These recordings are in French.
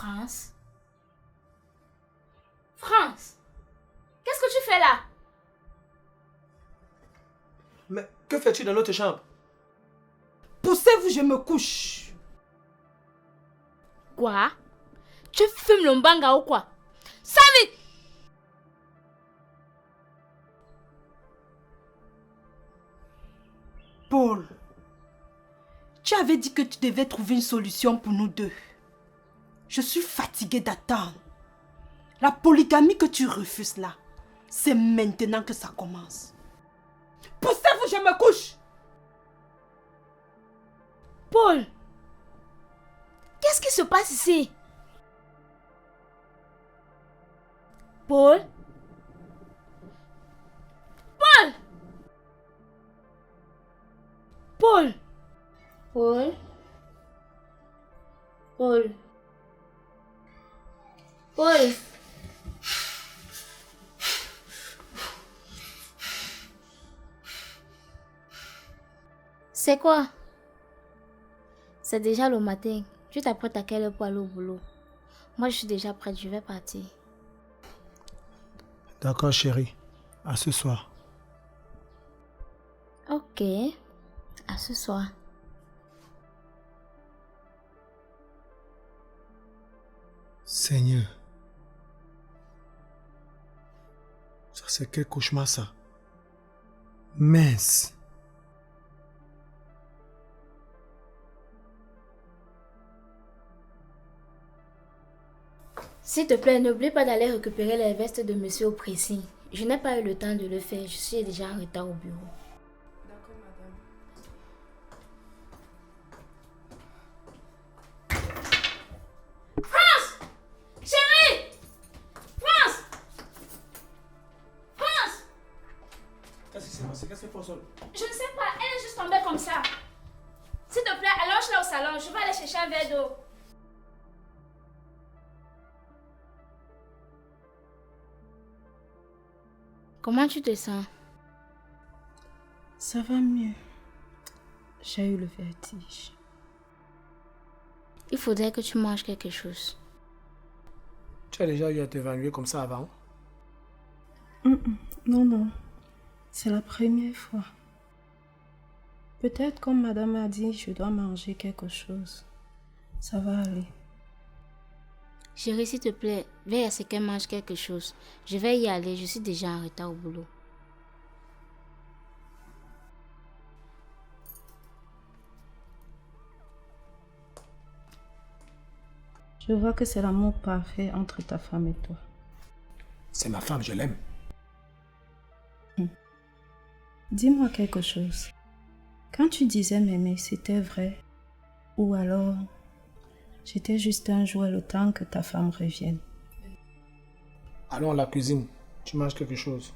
France? France? Qu'est-ce que tu fais là? Mais que fais-tu dans notre chambre? Poussez-vous, je me couche. Quoi? Tu fumes le mbanga ou quoi? Sors vite! Paul, tu avais dit que tu devais trouver une solution pour nous deux. Je suis fatiguée d'attendre. La polygamie que tu refuses là, c'est maintenant que ça commence. Poussez-vous, je me couche. Paul! Qu'est-ce qui se passe ici? Paul? Paul! Paul! Paul? Paul? Paul? C'est quoi? C'est déjà le matin. Tu t'apprêtes à quelle heure pour aller au boulot? Moi, je suis déjà prête, je vais partir. D'accord, chérie. À ce soir. Ok. À ce soir. Seigneur. Ça, c'est quel cauchemar, ça? Mince. S'il te plaît, n'oublie pas d'aller récupérer les vestes de monsieur au pressing. Je n'ai pas eu le temps de le faire. Je suis déjà en retard au bureau. D'accord, madame. France! Chérie! France! France! Qu'est-ce qui s'est passé? Qu'est-ce que c'est pour ça? Je ne sais pas, elle est juste tombée comme ça. S'il te plaît, allonge-la au salon. Je vais aller chercher un verre d'eau. Comment tu te sens? Ça va mieux. J'ai eu le vertige. Il faudrait que tu manges quelque chose. Tu as déjà eu à t'évanouir comme ça avant? Non, non. C'est la première fois. Peut-être comme madame a dit, je dois manger quelque chose. Ça va aller. Chérie, s'il te plaît, veille à ce qu'elle mange quelque chose. Je vais y aller, je suis déjà en retard au boulot. Je vois que c'est l'amour parfait entre ta femme et toi. C'est ma femme, je l'aime. Dis-moi quelque chose. Quand tu disais m'aimer, c'était vrai? Ou alors, j'étais juste un jouet le temps que ta femme revienne? Allons à la cuisine. Tu manges quelque chose.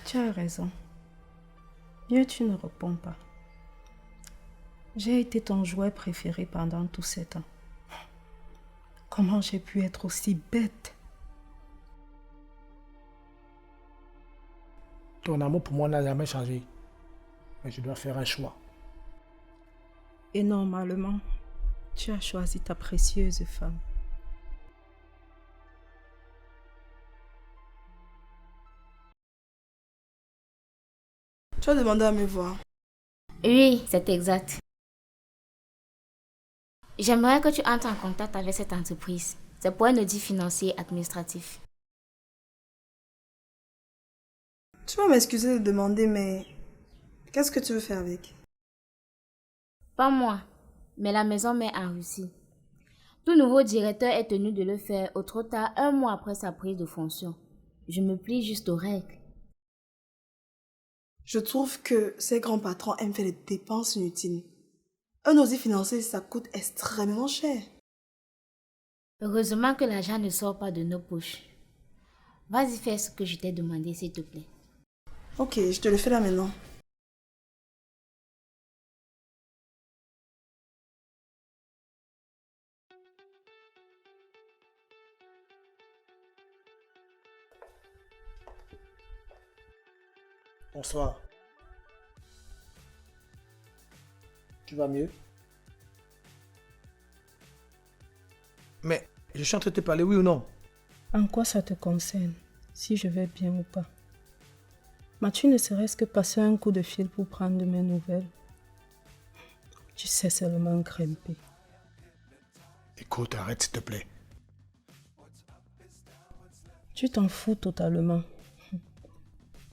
Tu as raison. Mieux tu ne réponds pas. J'ai été ton jouet préféré pendant tous ces temps. Comment j'ai pu être aussi bête? Ton amour pour moi n'a jamais changé. Mais je dois faire un choix. Et normalement, tu as choisi ta précieuse femme. Tu as demandé à me voir. Oui, c'est exact. J'aimerais que tu entres en contact avec cette entreprise. C'est pour un audit financier et administratif. Tu vas m'excuser de demander, mais qu'est-ce que tu veux faire avec? Pas moi, mais la maison mère en Russie. Tout nouveau directeur est tenu de le faire au trop tard 1 mois après sa prise de fonction. Je me plie juste aux règles. Je trouve que ces grands patrons aiment faire des dépenses inutiles. Un audit financier, ça coûte extrêmement cher. Heureusement que l'argent ne sort pas de nos poches. Vas-y, fais ce que je t'ai demandé, s'il te plaît. Ok, je te le fais là maintenant. Bonsoir. Tu vas mieux? Mais je suis en train de te parler, oui ou non? En quoi ça te concerne, si je vais bien ou pas? M'as-tu ne serait-ce que passé un coup de fil pour prendre de mes nouvelles? Tu sais seulement grimper. Écoute, arrête s'il te plaît. Tu t'en fous totalement.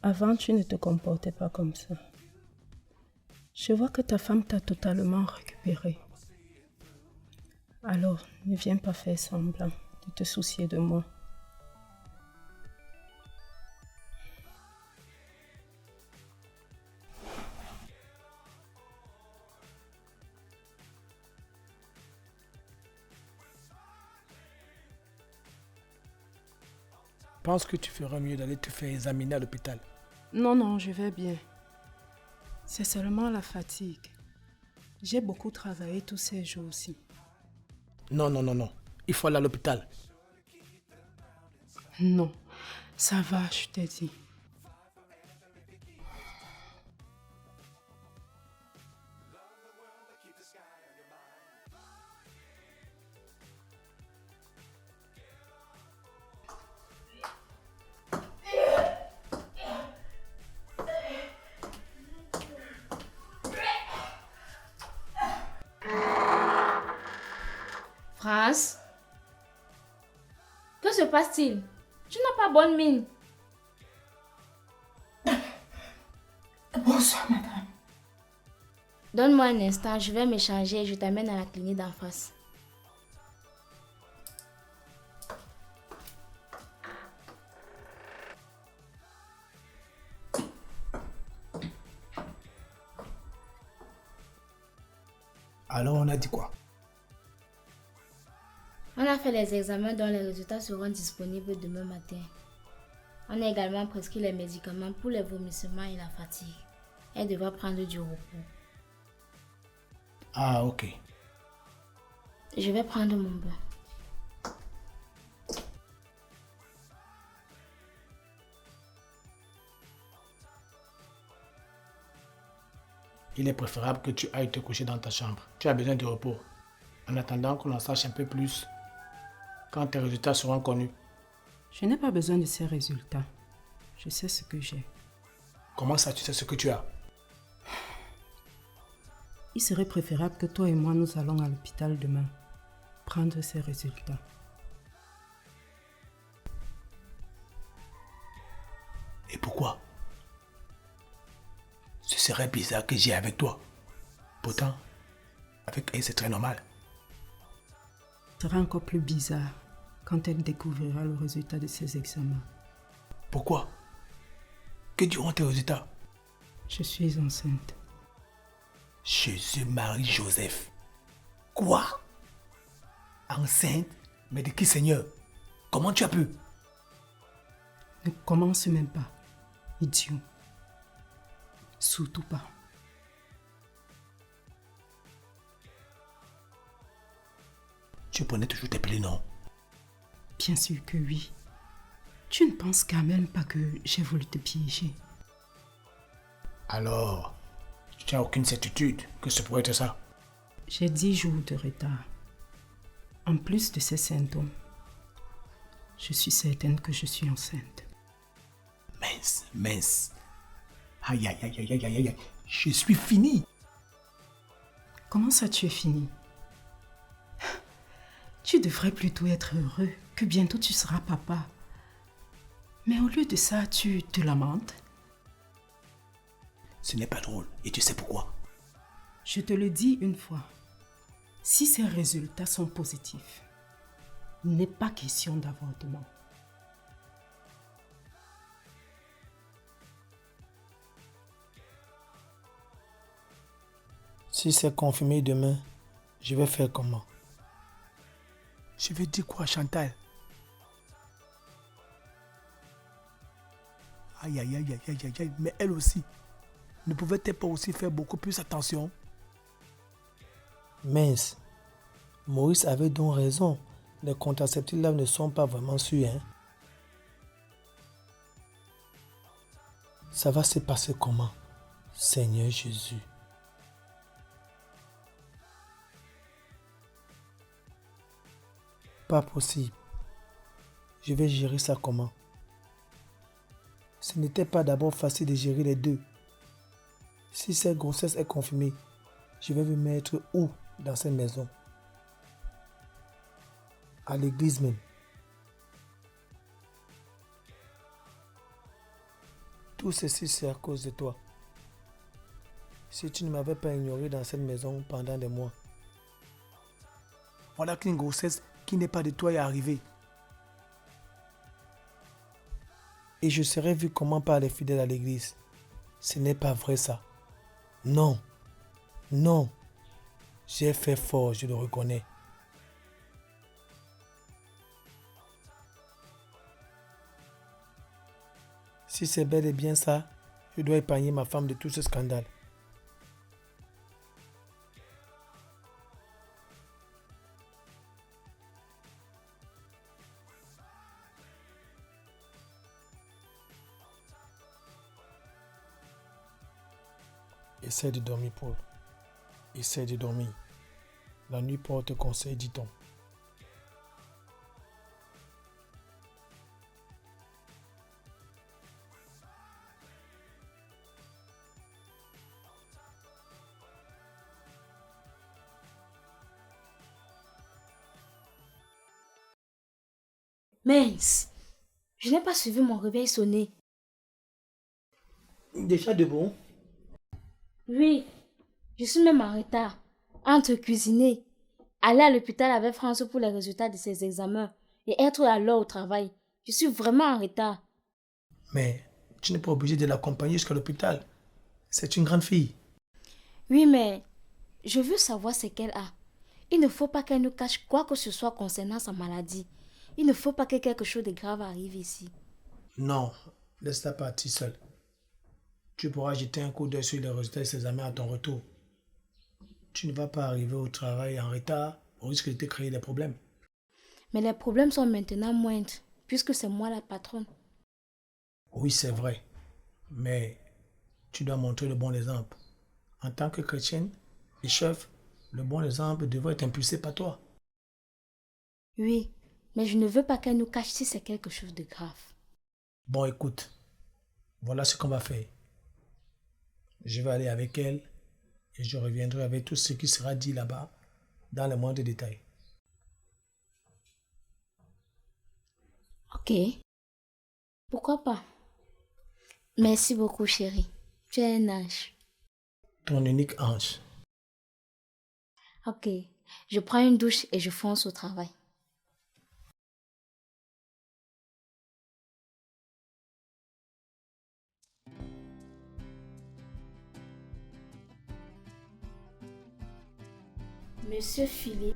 Avant, tu ne te comportais pas comme ça. Je vois que ta femme t'a totalement récupéré. Alors, ne viens pas faire semblant de te soucier de moi. Je pense que tu ferais mieux d'aller te faire examiner à l'hôpital. Non, je vais bien. C'est seulement la fatigue. J'ai beaucoup travaillé tous ces jours-ci. Non. Il faut aller à l'hôpital. Non, ça va, je t'ai dit. France? Que se passe-t-il? Tu n'as pas bonne mine. Bonsoir, madame. Donne-moi un instant, je vais me changer et je t'amène à la clinique d'en face. Alors on a dit quoi? On a fait les examens dont les résultats seront disponibles demain matin. On a également prescrit les médicaments pour les vomissements et la fatigue. Elle devra prendre du repos. Ah, ok. Je vais prendre mon bain. Il est préférable que tu ailles te coucher dans ta chambre. Tu as besoin de repos. En attendant qu'on en sache un peu plus quand tes résultats seront connus. Je n'ai pas besoin de ces résultats. Je sais ce que j'ai. Comment ça, tu sais ce que tu as? Il serait préférable que toi et moi nous allons à l'hôpital demain prendre ces résultats. Et pourquoi? Ce serait bizarre que j'y aille avec toi. Pourtant, avec elle, c'est très normal. Ce sera encore plus bizarre quand elle découvrira le résultat de ses examens. Pourquoi? Que diront tes résultats? Je suis enceinte. Jésus-Marie-Joseph. Quoi? Enceinte? Mais de qui, Seigneur? Comment tu as pu? Ne commence même pas, idiot. Surtout pas. Tu prenais toujours tes plaies, non? Bien sûr que oui. Tu ne penses quand même pas que j'ai voulu te piéger. Alors, tu n'as aucune certitude que ce pourrait être ça? J'ai 10 jours de retard. En plus de ces symptômes, je suis certaine que je suis enceinte. Mince. Aïe. Je suis fini. Comment ça tu es fini? Tu devrais plutôt être heureux que bientôt tu seras papa. Mais au lieu de ça, tu te lamentes. Ce n'est pas drôle. Et tu sais pourquoi? Je te le dis une fois. Si ces résultats sont positifs, il n'est pas question d'avortement. Si c'est confirmé demain, je vais faire comment? Je vais dire quoi, Chantal? Aïe, mais elle aussi. Ne pouvait-elle pas aussi faire beaucoup plus attention? Mince. Maurice avait donc raison. Les contraceptifs là ne sont pas vraiment sûrs, hein? Ça va se passer comment? Seigneur Jésus. Pas possible. Je vais gérer ça comment? Ce n'était pas d'abord facile de gérer les deux. Si cette grossesse est confirmée, je vais me mettre où dans cette maison? À l'église même. Tout ceci, c'est à cause de toi. Si tu ne m'avais pas ignoré dans cette maison pendant des mois, voilà qu'une grossesse qui n'est pas de toi est arrivée. Et je serais vu comment par les fidèles à l'église. Ce n'est pas vrai ça. Non. Non. J'ai fait fort, je le reconnais. Si c'est bel et bien ça, je dois épargner ma femme de tout ce scandale. Essaie de dormir, Paul. Essaie de dormir. La nuit porte conseil, dit-on. Mince, je n'ai pas suivi mon réveil sonner. Déjà de bon? Oui, je suis même en retard. Entre cuisiner, aller à l'hôpital avec France pour les résultats de ses examens et être à l'heure au travail. Je suis vraiment en retard. Mais tu n'es pas obligé de l'accompagner jusqu'à l'hôpital. C'est une grande fille. Oui, mais je veux savoir ce qu'elle a. Il ne faut pas qu'elle nous cache quoi que ce soit concernant sa maladie. Il ne faut pas que quelque chose de grave arrive ici. Non, laisse-la partir seule. Tu pourras jeter un coup d'œil sur les résultats de ses examens à ton retour. Tu ne vas pas arriver au travail en retard au risque de te créer des problèmes. Mais les problèmes sont maintenant moindres, puisque c'est moi la patronne. Oui, c'est vrai. Mais tu dois montrer le bon exemple. En tant que chrétienne et chef, le bon exemple devrait être impulsé par toi. Oui, mais je ne veux pas qu'elle nous cache si c'est quelque chose de grave. Bon, écoute. Voilà ce qu'on va faire. Je vais aller avec elle et je reviendrai avec tout ce qui sera dit là-bas dans les moindres détails. Ok. Pourquoi pas? Merci beaucoup, chérie. Tu es un ange. Ton unique ange. Ok. Je prends une douche et je fonce au travail. Monsieur Philippe,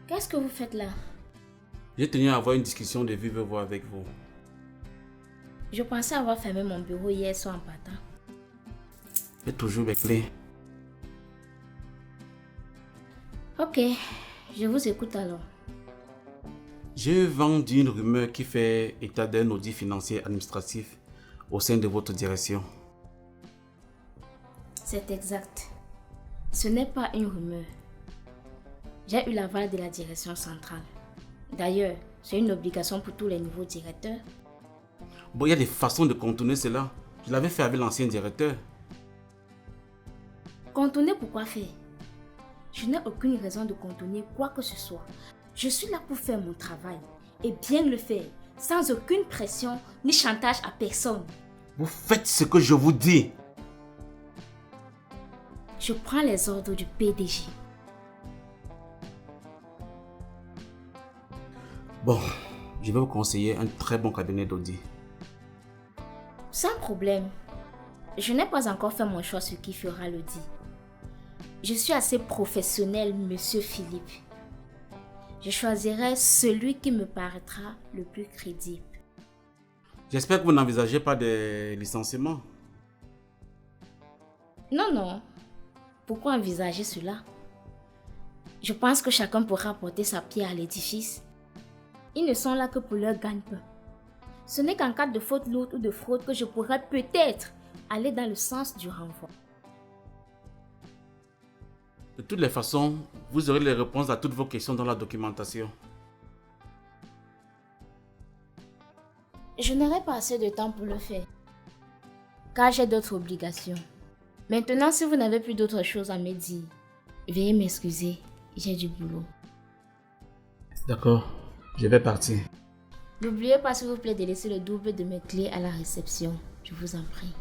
qu'est-ce que vous faites là? J'ai tenu à avoir une discussion de vive voix avec vous. Je pensais avoir fermé mon bureau hier soir en partant. J'ai toujours mes clés. Ok, je vous écoute alors. J'ai vendu une rumeur qui fait état d'un audit financier administratif au sein de votre direction. C'est exact. Ce n'est pas une rumeur. J'ai eu l'aval de la direction centrale. D'ailleurs, c'est une obligation pour tous les nouveaux directeurs. Bon, il y a des façons de contourner cela. Je l'avais fait avec l'ancien directeur. Contourner, pourquoi faire? Je n'ai aucune raison de contourner quoi que ce soit. Je suis là pour faire mon travail et bien le faire, sans aucune pression ni chantage à personne. Vous faites ce que je vous dis. Je prends les ordres du PDG. Bon, je vais vous conseiller un très bon cabinet d'audit. Sans problème. Je n'ai pas encore fait mon choix sur qui fera l'audit. Je suis assez professionnel, monsieur Philippe. Je choisirai celui qui me paraîtra le plus crédible. J'espère que vous n'envisagez pas de licenciement. Non, non. Pourquoi envisager cela? Je pense que chacun pourra apporter sa pierre à l'édifice. Ils ne sont là que pour leur gagne-pain. Ce n'est qu'en cas de faute lourde ou de fraude que je pourrais peut-être aller dans le sens du renvoi. De toutes les façons, vous aurez les réponses à toutes vos questions dans la documentation. Je n'aurai pas assez de temps pour le faire, car j'ai d'autres obligations. Maintenant, si vous n'avez plus d'autres choses à me dire, veuillez m'excuser, j'ai du boulot. D'accord, je vais partir. N'oubliez pas, s'il vous plaît, de laisser le double de mes clés à la réception. Je vous en prie.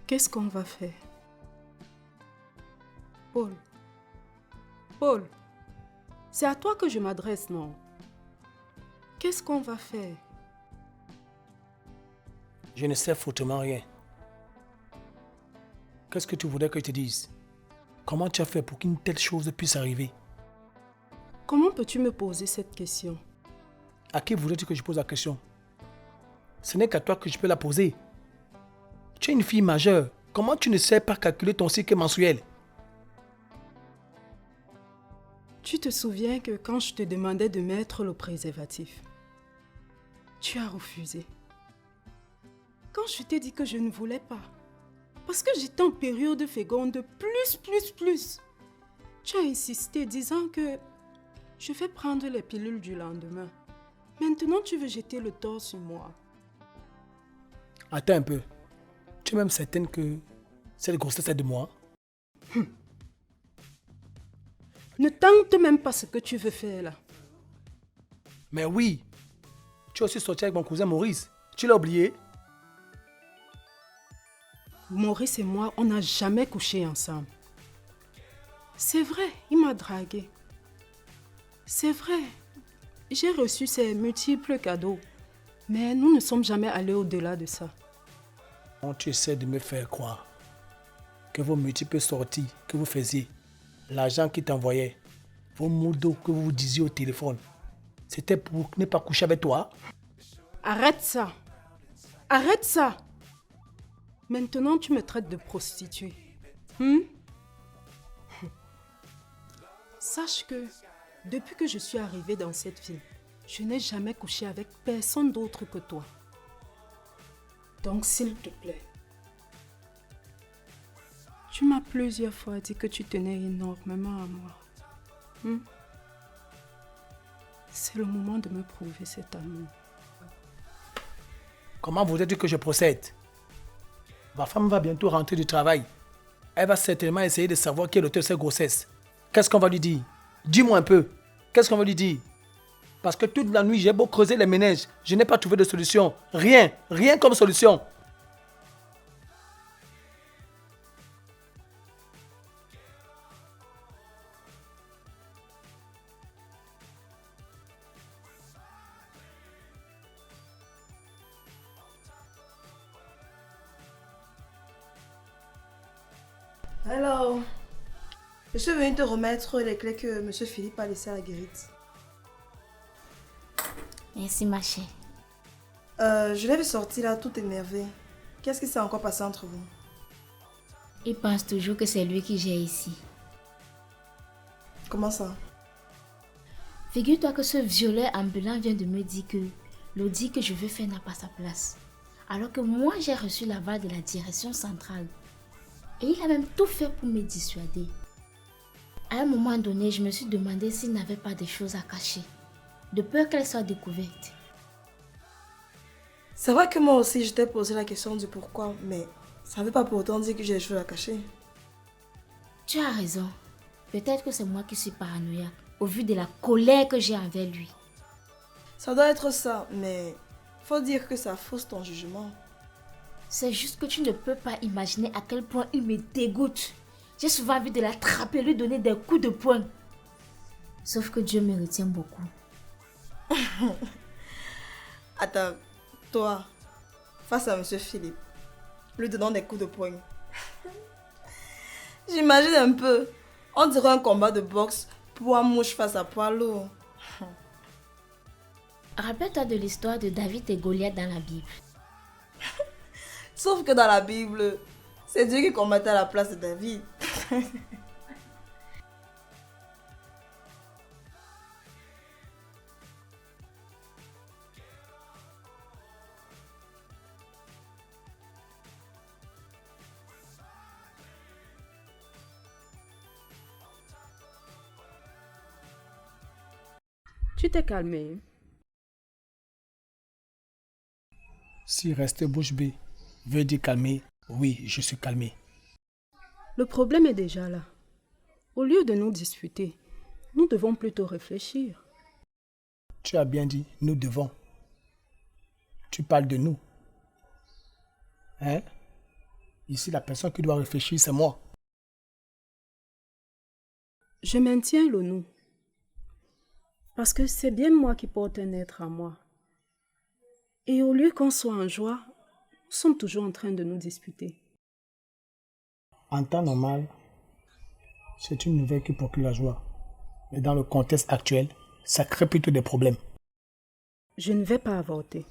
Qu'est-ce qu'on va faire? Paul, c'est à toi que je m'adresse, non? Qu'est-ce qu'on va faire? Je ne sais foutrement rien. Qu'est-ce que tu voudrais que je te dise? Comment tu as fait pour qu'une telle chose puisse arriver? Comment peux-tu me poser cette question? À qui voudrais-tu que je pose la question? Ce n'est qu'à toi que je peux la poser. Tu es une fille majeure. Comment tu ne sais pas calculer ton cycle menstruel? Tu te souviens que quand je te demandais de mettre le préservatif, tu as refusé. Quand je t'ai dit que je ne voulais pas, parce que j'étais en période féconde plus, tu as insisté disant que je vais prendre les pilules du lendemain. Maintenant, tu veux jeter le tort sur moi. Attends un peu. Tu es même certaine que cette grossesse est de moi? Ne tente même pas ce que tu veux faire là. Mais oui. Tu as aussi sorti avec mon cousin Maurice. Tu l'as oublié? Maurice et moi, on n'a jamais couché ensemble. C'est vrai, il m'a dragué. C'est vrai, j'ai reçu ses multiples cadeaux. Mais nous ne sommes jamais allés au-delà de ça. Tu essaies de me faire croire que vos multiples sorties que vous faisiez, l'argent qu'il t'envoyait, vos mots d'eau que vous vous disiez au téléphone, c'était pour ne pas coucher avec toi? Arrête ça! Arrête ça! Maintenant, tu me traites de prostituée. Sache que depuis que je suis arrivée dans cette ville, je n'ai jamais couché avec personne d'autre que toi. Donc, s'il te plaît, tu m'as plusieurs fois dit que tu tenais énormément à moi. C'est le moment de me prouver cet amour. Comment voudrais-tu que je procède? Ma femme va bientôt rentrer du travail. Elle va certainement essayer de savoir qui est l'auteur de cette grossesse. Qu'est-ce qu'on va lui dire? Dis-moi un peu. Qu'est-ce qu'on va lui dire? Parce que toute la nuit, j'ai beau creuser les méninges, je n'ai pas trouvé de solution. Rien comme solution. Alors, je suis venue te remettre les clés que M. Philippe a laissées à la guérite. Merci, ma chère. Je l'ai vu sortir là, tout énervé. Qu'est-ce qui s'est encore passé entre vous? Il pense toujours que c'est lui qui gère ici. Comment ça? Figure-toi que ce violeur ambulant vient de me dire que l'audit que je veux faire n'a pas sa place. Alors que moi, j'ai reçu l'aval de la direction centrale. Et il a même tout fait pour me dissuader. À un moment donné, je me suis demandé s'il n'avait pas des choses à cacher, de peur qu'elles soient découvertes. C'est vrai que moi aussi, je t'ai posé la question du pourquoi, mais ça ne veut pas pour autant dire que j'ai des choses à cacher. Tu as raison. Peut-être que c'est moi qui suis paranoïaque, au vu de la colère que j'ai envers lui. Ça doit être ça, mais faut dire que ça fausse ton jugement. C'est juste que tu ne peux pas imaginer à quel point il me dégoûte. J'ai souvent envie de l'attraper, lui donner des coups de poing. Sauf que Dieu me retient beaucoup. Attends, toi, face à M. Philippe, lui donnant des coups de poing. J'imagine un peu. On dirait un combat de boxe, poids mouche face à poids lourd. Rappelle-toi de l'histoire de David et Goliath dans la Bible. Sauf que dans la Bible, c'est Dieu qui combattait à la place de David. Tu t'es calmé. Si rester bouche bée veut dire calmer, oui, je suis calmé. Le problème est déjà là. Au lieu de nous disputer, nous devons plutôt réfléchir. Tu as bien dit, nous devons. Tu parles de nous. Hein? Ici, la personne qui doit réfléchir, c'est moi. Je maintiens le nous. Parce que c'est bien moi qui porte un être à moi. Et au lieu qu'on soit en joie, nous sommes toujours en train de nous disputer. En temps normal, c'est une nouvelle qui procure la joie. Mais dans le contexte actuel, ça crée plutôt des problèmes. Je ne vais pas avorter.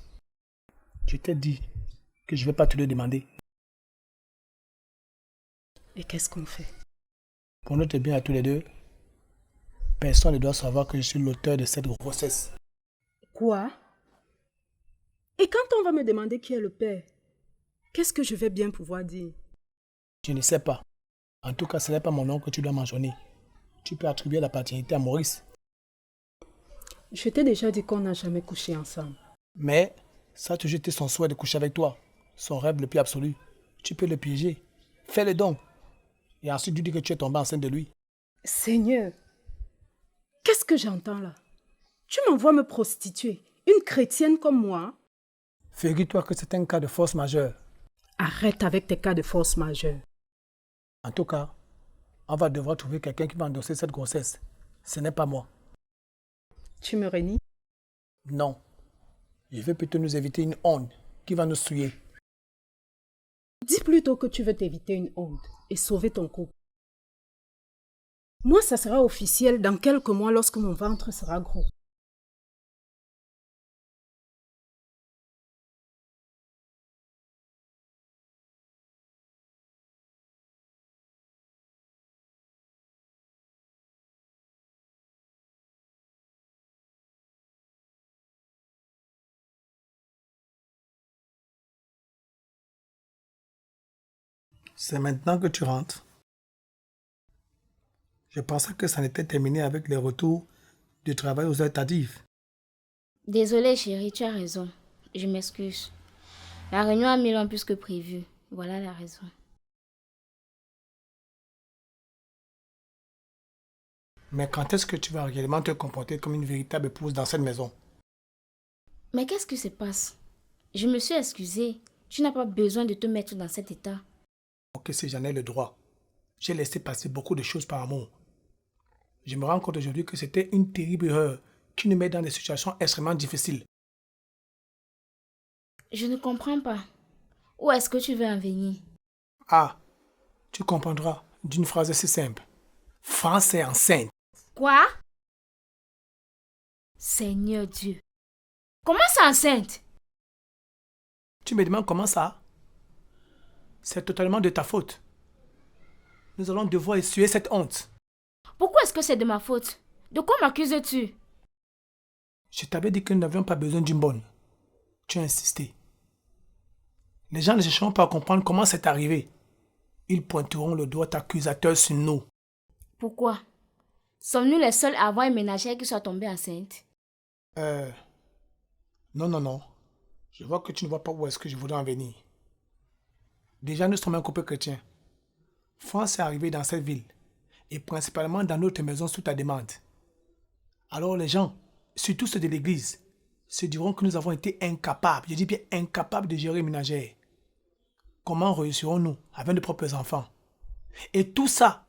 Je t'ai dit que je ne vais pas te le demander. Et qu'est-ce qu'on fait? Pour notre bien à tous les deux, personne ne doit savoir que je suis l'auteur de cette grossesse. Quoi? Et quand on va me demander qui est le père, qu'est-ce que je vais bien pouvoir dire? Je ne sais pas. En tout cas, ce n'est pas mon nom que tu dois mentionner. Tu peux attribuer la paternité à Maurice. Je t'ai déjà dit qu'on n'a jamais couché ensemble. Mais ça a toujours été son souhait de coucher avec toi. Son rêve le plus absolu. Tu peux le piéger. Fais-le donc. Et ensuite, tu dis que tu es tombé enceinte de lui. Seigneur, qu'est-ce que j'entends là? Tu m'envoies me prostituer, une chrétienne comme moi? Figure-toi que c'est un cas de force majeure. Arrête avec tes cas de force majeure. En tout cas, on va devoir trouver quelqu'un qui va endosser cette grossesse. Ce n'est pas moi. Tu me renies? Non. Je veux plutôt nous éviter une honte qui va nous souiller. Dis plutôt que tu veux t'éviter une honte et sauver ton couple. Moi, ça sera officiel dans quelques mois lorsque mon ventre sera gros. C'est maintenant que tu rentres. Je pensais que ça n'était terminé avec les retours du travail aux heures tardives. Désolée chérie, tu as raison. Je m'excuse. La réunion a mis long plus que prévu. Voilà la raison. Mais quand est-ce que tu vas réellement te comporter comme une véritable épouse dans cette maison? Mais qu'est-ce qui se passe? Je me suis excusée. Tu n'as pas besoin de te mettre dans cet état. Ok, si j'en ai le droit. J'ai laissé passer beaucoup de choses par amour. Je me rends compte aujourd'hui que c'était une terrible erreur qui nous met dans des situations extrêmement difficiles. Je ne comprends pas. Où est-ce que tu veux en venir? Ah, tu comprendras d'une phrase assez simple. France est enceinte. Quoi? Seigneur Dieu. Comment ça enceinte? Tu me demandes comment ça? C'est totalement de ta faute. Nous allons devoir essuyer cette honte. Pourquoi est-ce que c'est de ma faute? De quoi m'accuses-tu? Je t'avais dit que nous n'avions pas besoin d'une bonne. Tu as insisté. Les gens ne chercheront pas à comprendre comment c'est arrivé. Ils pointeront le doigt accusateur sur nous. Pourquoi? Sommes-nous les seuls à avoir une ménagère qui soit tombée enceinte? Non. Je vois que tu ne vois pas où est-ce que je voudrais en venir. Déjà, nous sommes un couple chrétien. France est arrivée dans cette ville, et principalement dans notre maison sous ta demande. Alors les gens, surtout ceux de l'église, se diront que nous avons été incapables, je dis bien incapables de gérer une ménagère. Comment réussirons-nous avec nos propres enfants? Et tout ça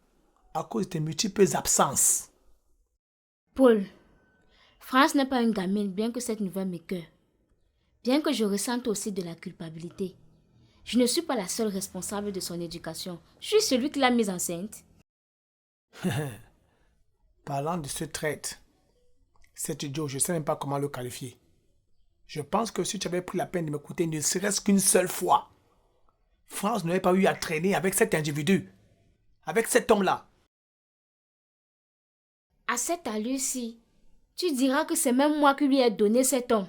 à cause de tes multiples absences. Paul, France n'est pas une gamine, bien que cette nouvelle m'écoeure. Bien que je ressente aussi de la culpabilité. Je ne suis pas la seule responsable de son éducation. Je suis celui qui l'a mise enceinte. Parlant de ce traître, cet idiot, je ne sais même pas comment le qualifier. Je pense que si tu avais pris la peine de m'écouter ne serait-ce qu'une seule fois, France n'aurait pas eu à traîner avec cet individu, avec cet homme-là. À cette allure-ci, tu diras que c'est même moi qui lui ai donné cet homme.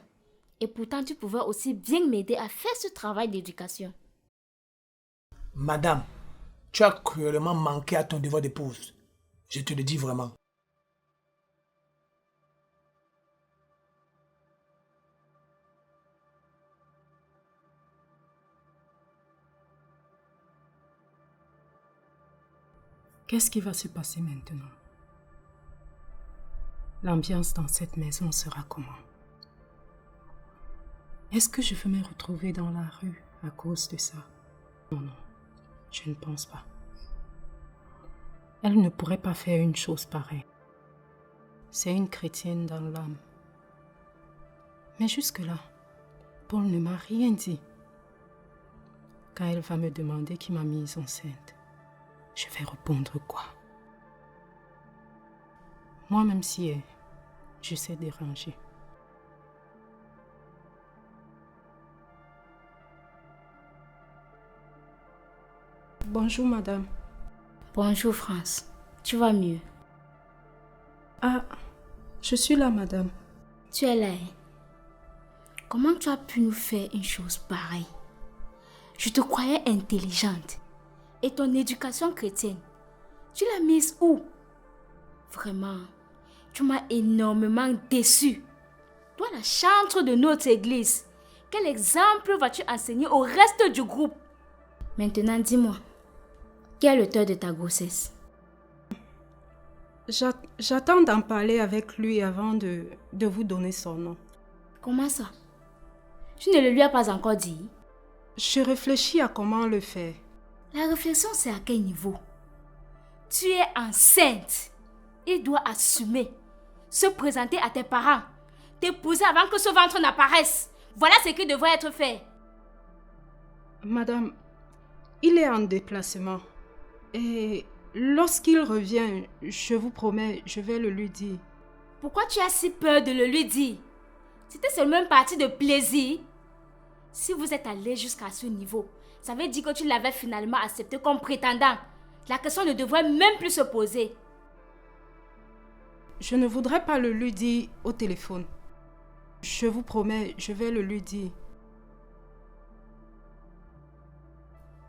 Et pourtant, tu pouvais aussi bien m'aider à faire ce travail d'éducation. Madame, tu as cruellement manqué à ton devoir d'épouse. Je te le dis vraiment. Qu'est-ce qui va se passer maintenant? L'ambiance dans cette maison sera comment? Est-ce que je vais me retrouver dans la rue à cause de ça? Non, je ne pense pas. Elle ne pourrait pas faire une chose pareille. C'est une chrétienne dans l'âme. Mais jusque-là, Paul ne m'a rien dit. Quand elle va me demander qui m'a mise enceinte, je vais répondre quoi? Moi-même si je sais déranger. Bonjour madame. Bonjour France, tu vas mieux? Ah, je suis là madame. Tu es là, hein? Comment tu as pu nous faire une chose pareille? Je te croyais intelligente. Et ton éducation chrétienne, tu l'as mise où? Vraiment, tu m'as énormément déçue. Toi, la chantre de notre église, quel exemple vas-tu enseigner au reste du groupe? Maintenant, dis-moi, qui est l'auteur de ta grossesse? J'attends d'en parler avec lui avant de vous donner son nom. Comment ça? Tu ne le lui as pas encore dit? Je réfléchis à comment le faire. La réflexion, c'est à quel niveau? Tu es enceinte. Il doit assumer. Se présenter à tes parents. T'épouser avant que ce ventre n'apparaisse. Voilà ce qui devrait être fait. Madame, il est en déplacement. Et lorsqu'il revient, je vous promets, je vais le lui dire. Pourquoi tu as si peur de le lui dire? C'était seulement une partie de plaisir. Si vous êtes allé jusqu'à ce niveau, ça veut dire que tu l'avais finalement accepté comme prétendant. La question ne devrait même plus se poser. Je ne voudrais pas le lui dire au téléphone. Je vous promets, je vais le lui dire.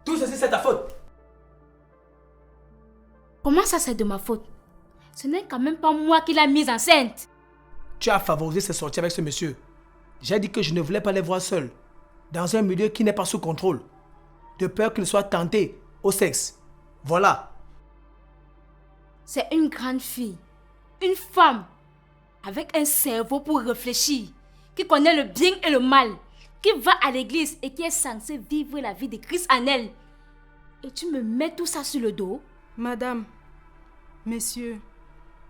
Tout ceci, c'est ta faute. Comment ça, c'est de ma faute? Ce n'est quand même pas moi qui l'ai mise enceinte. Tu as favorisé ses sorties avec ce monsieur. J'ai dit que je ne voulais pas les voir seuls, dans un milieu qui n'est pas sous contrôle, de peur qu'il soit tenté au sexe. Voilà. C'est une grande fille, une femme, avec un cerveau pour réfléchir, qui connaît le bien et le mal, qui va à l'église et qui est censée vivre la vie de Christ en elle. Et tu me mets tout ça sur le dos? Madame, messieurs,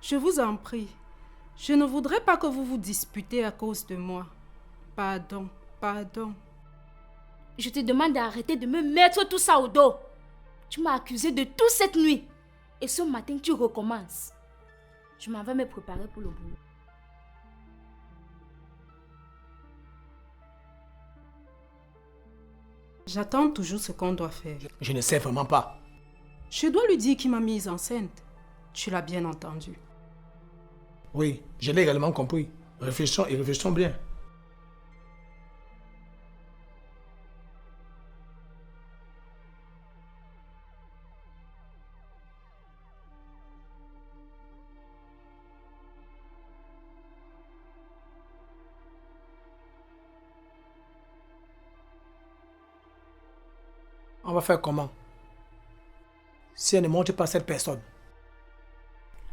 je vous en prie, je ne voudrais pas que vous vous disputez à cause de moi. Pardon, pardon. Je te demande d'arrêter de me mettre tout ça au dos. Tu m'as accusé de tout cette nuit. Et ce matin, tu recommences. Je m'en vais me préparer pour le boulot. J'attends toujours ce qu'on doit faire. Je ne sais vraiment pas. Je dois lui dire qu'il m'a mise enceinte. Tu l'as bien entendu. Oui, je l'ai également compris. Réfléchissons et réfléchissons bien. On va faire comment? Si elle ne montre pas cette personne.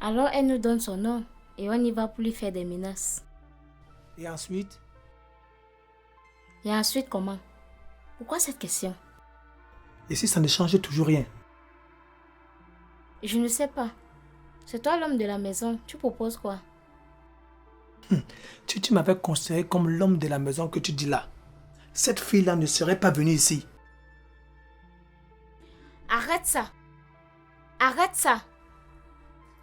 Alors elle nous donne son nom et on y va pour lui faire des menaces. Et ensuite? Et ensuite comment? Pourquoi cette question? Et si ça ne change toujours rien? Je ne sais pas. C'est toi l'homme de la maison. Tu proposes quoi? Tu m'avais considéré comme l'homme de la maison que tu dis là. Cette fille-là ne serait pas venue ici. Arrête ça. Arrête ça.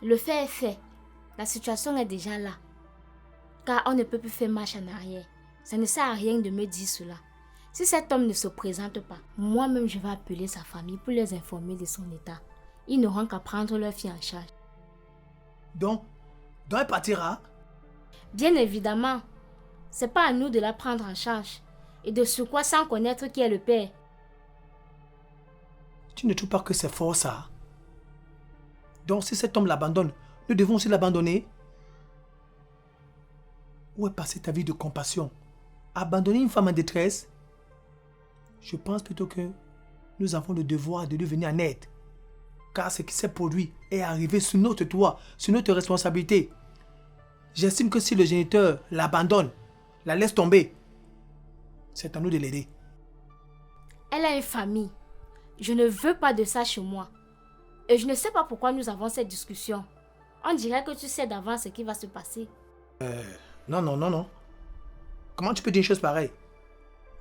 Le fait est fait. La situation est déjà là. Car on ne peut plus faire marche en arrière. Ça ne sert à rien de me dire cela. Si cet homme ne se présente pas, moi-même je vais appeler sa famille pour les informer de son état. Ils n'auront qu'à prendre leur fille en charge. Donc elle partira? Bien évidemment, c'est pas à nous de la prendre en charge. Et de ce quoi sans connaître qui est le père. Tu ne trouves pas que c'est fort ça? Donc si cet homme l'abandonne, nous devons aussi l'abandonner? Où est passée ta vie de compassion? Abandonner une femme en détresse? Je pense plutôt que nous avons le devoir de lui venir en aide. Car ce qui s'est produit est arrivé sur notre toit, sur notre responsabilité. J'estime que si le géniteur l'abandonne, la laisse tomber, c'est à nous de l'aider. Elle a une famille. Je ne veux pas de ça chez moi. Et je ne sais pas pourquoi nous avons cette discussion. On dirait que tu sais d'avance ce qui va se passer. Non. Comment tu peux dire une chose pareille?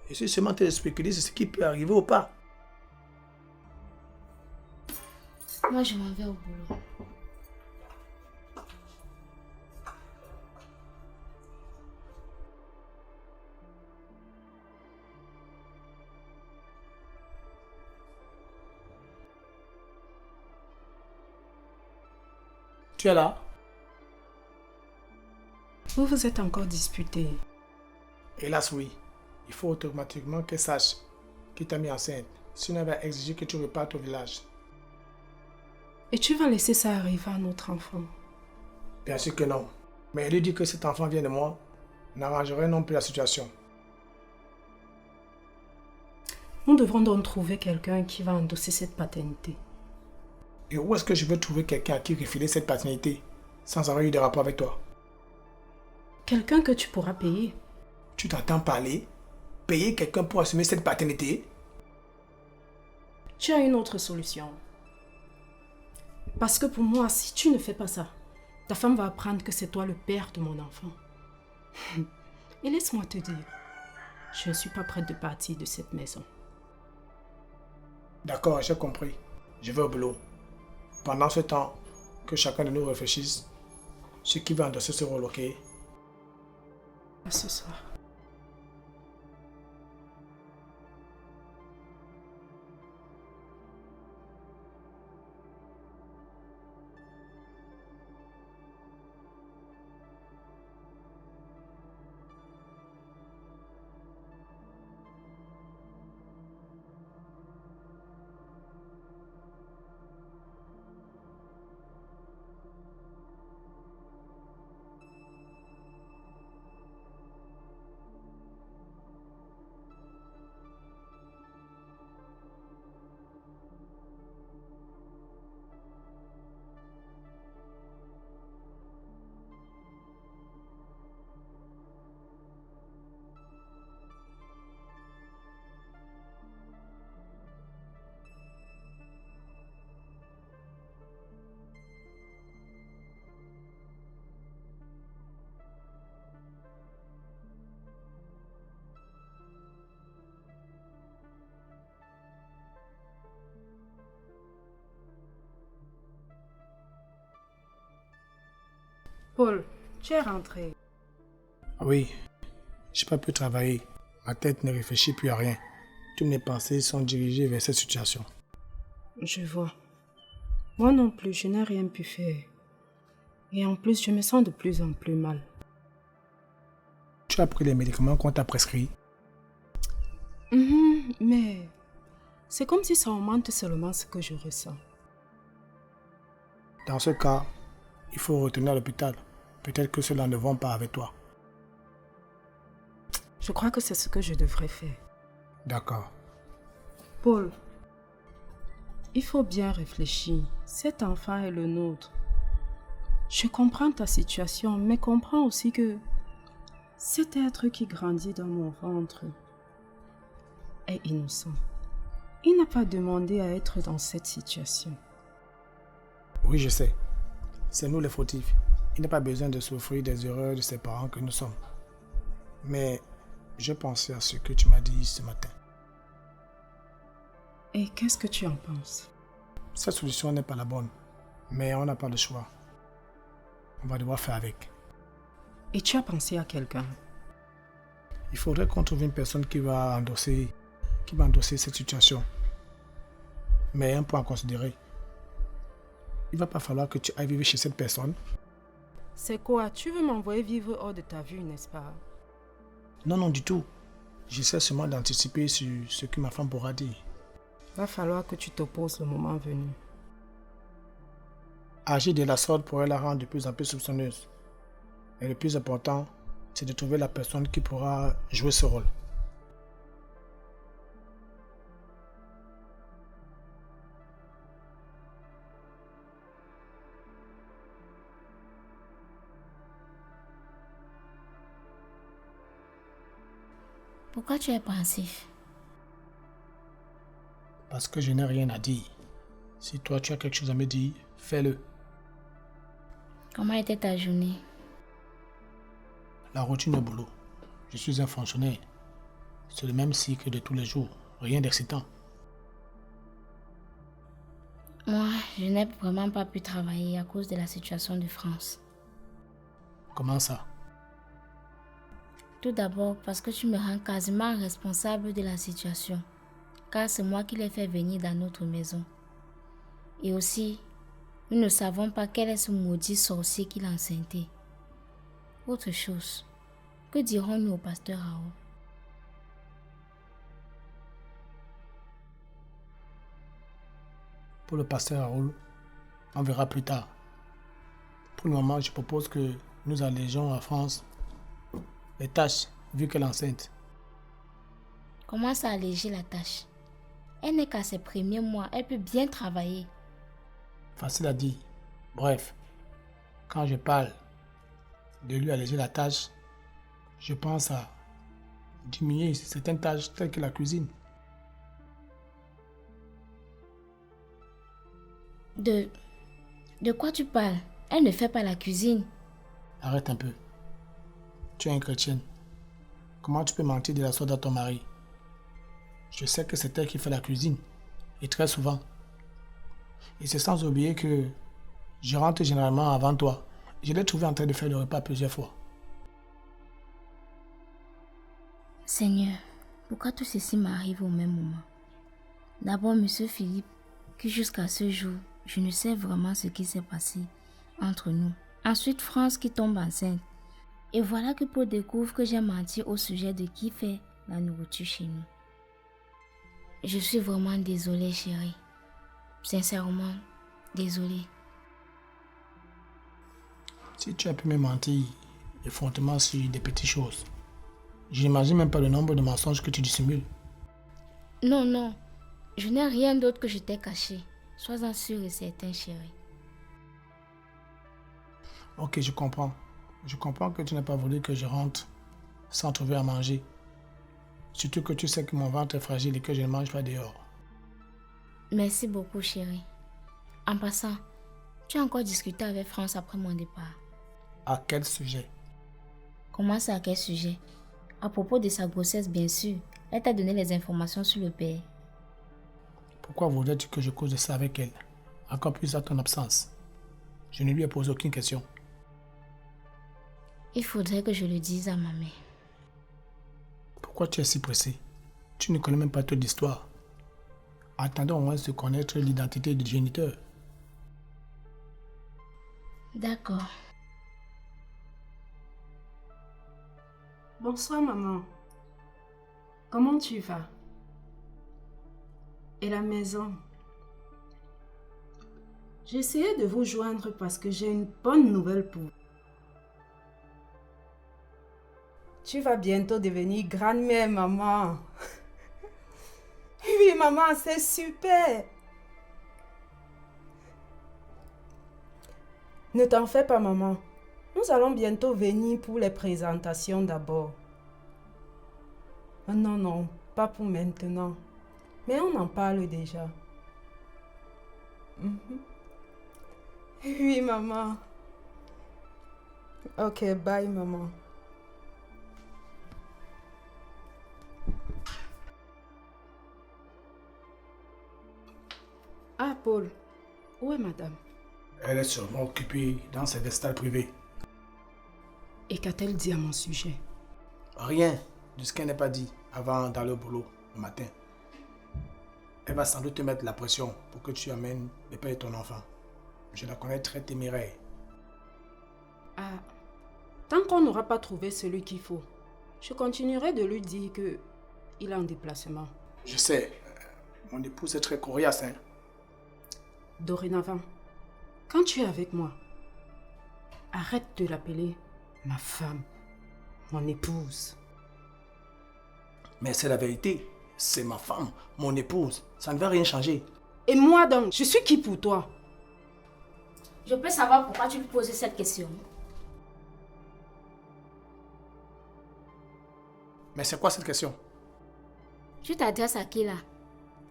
Je suis seulement en train de spéculer sur ce qui peut arriver ou pas. Moi, je m'en vais au boulot. Tu es là? Vous vous êtes encore disputé. Hélas, oui. Il faut automatiquement qu'elle sache qu'il t'a mis enceinte. Sinon, elle va exiger que tu repartes au village. Et tu vas laisser ça arriver à notre enfant? Bien sûr que non. Mais elle lui dit que cet enfant vient de moi, n'arrangerait non plus la situation. Nous devrons donc trouver quelqu'un qui va endosser cette paternité. Et où est-ce que je veux trouver quelqu'un à qui refiler cette paternité sans avoir eu de rapport avec toi? Quelqu'un que tu pourras payer. Tu t'entends parler? Payer quelqu'un pour assumer cette paternité? Tu as une autre solution. Parce que pour moi, si tu ne fais pas ça, ta femme va apprendre que c'est toi le père de mon enfant. Et laisse-moi te dire, je ne suis pas prête de partir de cette maison. D'accord, j'ai compris. Je vais au boulot. Pendant ce temps, que chacun de nous réfléchisse ce qui va endosser ce rôle, ok? À ce soir. Paul, tu es rentré. Oui, je n'ai pas pu travailler. Ma tête ne réfléchit plus à rien. Toutes mes pensées sont dirigées vers cette situation. Je vois. Moi non plus, je n'ai rien pu faire. Et en plus, je me sens de plus en plus mal. Tu as pris les médicaments qu'on t'a prescrits? Mais c'est comme si ça augmente seulement ce que je ressens. Dans ce cas, il faut retourner à l'hôpital. Peut-être que cela ne va pas avec toi. Je crois que c'est ce que je devrais faire. D'accord. Paul, il faut bien réfléchir. Cet enfant est le nôtre. Je comprends ta situation, mais comprends aussi que cet être qui grandit dans mon ventre est innocent. Il n'a pas demandé à être dans cette situation. Oui, je sais. C'est nous les fautifs. Il n'a pas besoin de souffrir des erreurs de ses parents que nous sommes. Mais je pensais à ce que tu m'as dit ce matin. Et qu'est-ce que tu en penses? Cette solution n'est pas la bonne. Mais on n'a pas le choix. On va devoir faire avec. Et tu as pensé à quelqu'un? Il faudrait qu'on trouve une personne qui va endosser cette situation. Mais un point à considérer. Il va pas falloir que tu ailles vivre chez cette personne. C'est quoi? Tu veux m'envoyer vivre hors de ta vue, n'est-ce pas? Non, non, du tout. J'essaie seulement d'anticiper sur ce que ma femme pourra dire. Va falloir que tu t'opposes le moment venu. Agir de la sorte pourrait la rendre de plus en plus soupçonneuse. Et le plus important, c'est de trouver la personne qui pourra jouer ce rôle. Pourquoi tu es pensif? Parce que je n'ai rien à dire. Si toi tu as quelque chose à me dire, fais-le. Comment était ta journée? La routine au boulot. Je suis un fonctionnaire. C'est le même cycle de tous les jours. Rien d'excitant. Moi, je n'ai vraiment pas pu travailler à cause de la situation de France. Comment ça? Tout d'abord parce que tu me rends quasiment responsable de la situation, car c'est moi qui l'ai fait venir dans notre maison. Et aussi, nous ne savons pas quel est ce maudit sorcier qui l'a enceinté. Autre chose, que dirons-nous au pasteur Raoul? Pour le pasteur Raoul, on verra plus tard. Pour le moment, je propose que nous allégeons à France les tâches, vu qu'elle est enceinte. Comment ça alléger la tâche? Elle n'est qu'à ses premiers mois, elle peut bien travailler. Facile à dire. Bref, quand je parle de lui alléger la tâche, je pense à diminuer certaines tâches telles que la cuisine. De quoi tu parles? Elle ne fait pas la cuisine. Arrête un peu. Tu es une chrétienne. Comment tu peux mentir de la sorte à ton mari? Je sais que c'est elle qui fait la cuisine. Et très souvent. Et c'est sans oublier que je rentre généralement avant toi. Je l'ai trouvé en train de faire le repas plusieurs fois. Seigneur, pourquoi tout ceci m'arrive au même moment? D'abord, Monsieur Philippe, que jusqu'à ce jour, je ne sais vraiment ce qui s'est passé entre nous. Ensuite, France qui tombe enceinte. Et voilà que Paul découvre que j'ai menti au sujet de qui fait la nourriture chez nous. Je suis vraiment désolée, chérie. Sincèrement, désolée. Si tu as pu me mentir effrontément sur des petites choses, je n'imagine même pas le nombre de mensonges que tu dissimules. Non, non. Je n'ai rien d'autre que je t'ai caché. Sois-en sûr et certain, chérie. Ok, je comprends. Je comprends que tu n'as pas voulu que je rentre sans trouver à manger. Surtout que tu sais que mon ventre est fragile et que je ne mange pas dehors. Merci beaucoup, chérie. En passant, tu as encore discuté avec France après mon départ. À quel sujet? Comment ça, à quel sujet? À propos de sa grossesse, bien sûr. Elle t'a donné les informations sur le père. Pourquoi voudrais-tu que je cause de ça avec elle? Encore plus à ton absence. Je ne lui ai posé aucune question. Il faudrait que je le dise à ma mère. Pourquoi tu es si pressé? Tu ne connais même pas toute l'histoire. Attendons au moins de connaître l'identité du géniteur. D'accord. Bonsoir, maman. Comment tu vas? Et la maison? J'ai essayé de vous joindre parce que j'ai une bonne nouvelle pour vous. Tu vas bientôt devenir grand-mère, maman. Oui, maman, c'est super. Ne t'en fais pas, maman. Nous allons bientôt venir pour les présentations d'abord. Non, non, pas pour maintenant. Mais on en parle déjà. Oui, maman. Ok, bye, maman. Ah, Paul, où est madame? Elle est sûrement occupée dans ses vestiaires privés. Et qu'a-t-elle dit à mon sujet? Rien. de ce qu'elle n'est pas dit avant d'aller au boulot le matin. Elle va sans doute te mettre la pression pour que tu amènes le père de ton enfant. Je la connais très téméraire. Ah, tant qu'on n'aura pas trouvé celui qu'il faut, je continuerai de lui dire que il est en déplacement. Je sais, mon épouse est très coriace, hein. Dorénavant, quand tu es avec moi, arrête de l'appeler ma femme, mon épouse. Mais c'est la vérité. C'est ma femme, mon épouse. Ça ne va rien changer. Et moi donc, je suis qui pour toi? Je peux savoir pourquoi tu lui poses cette question? Mais c'est quoi cette question? Tu t'adresses à qui là?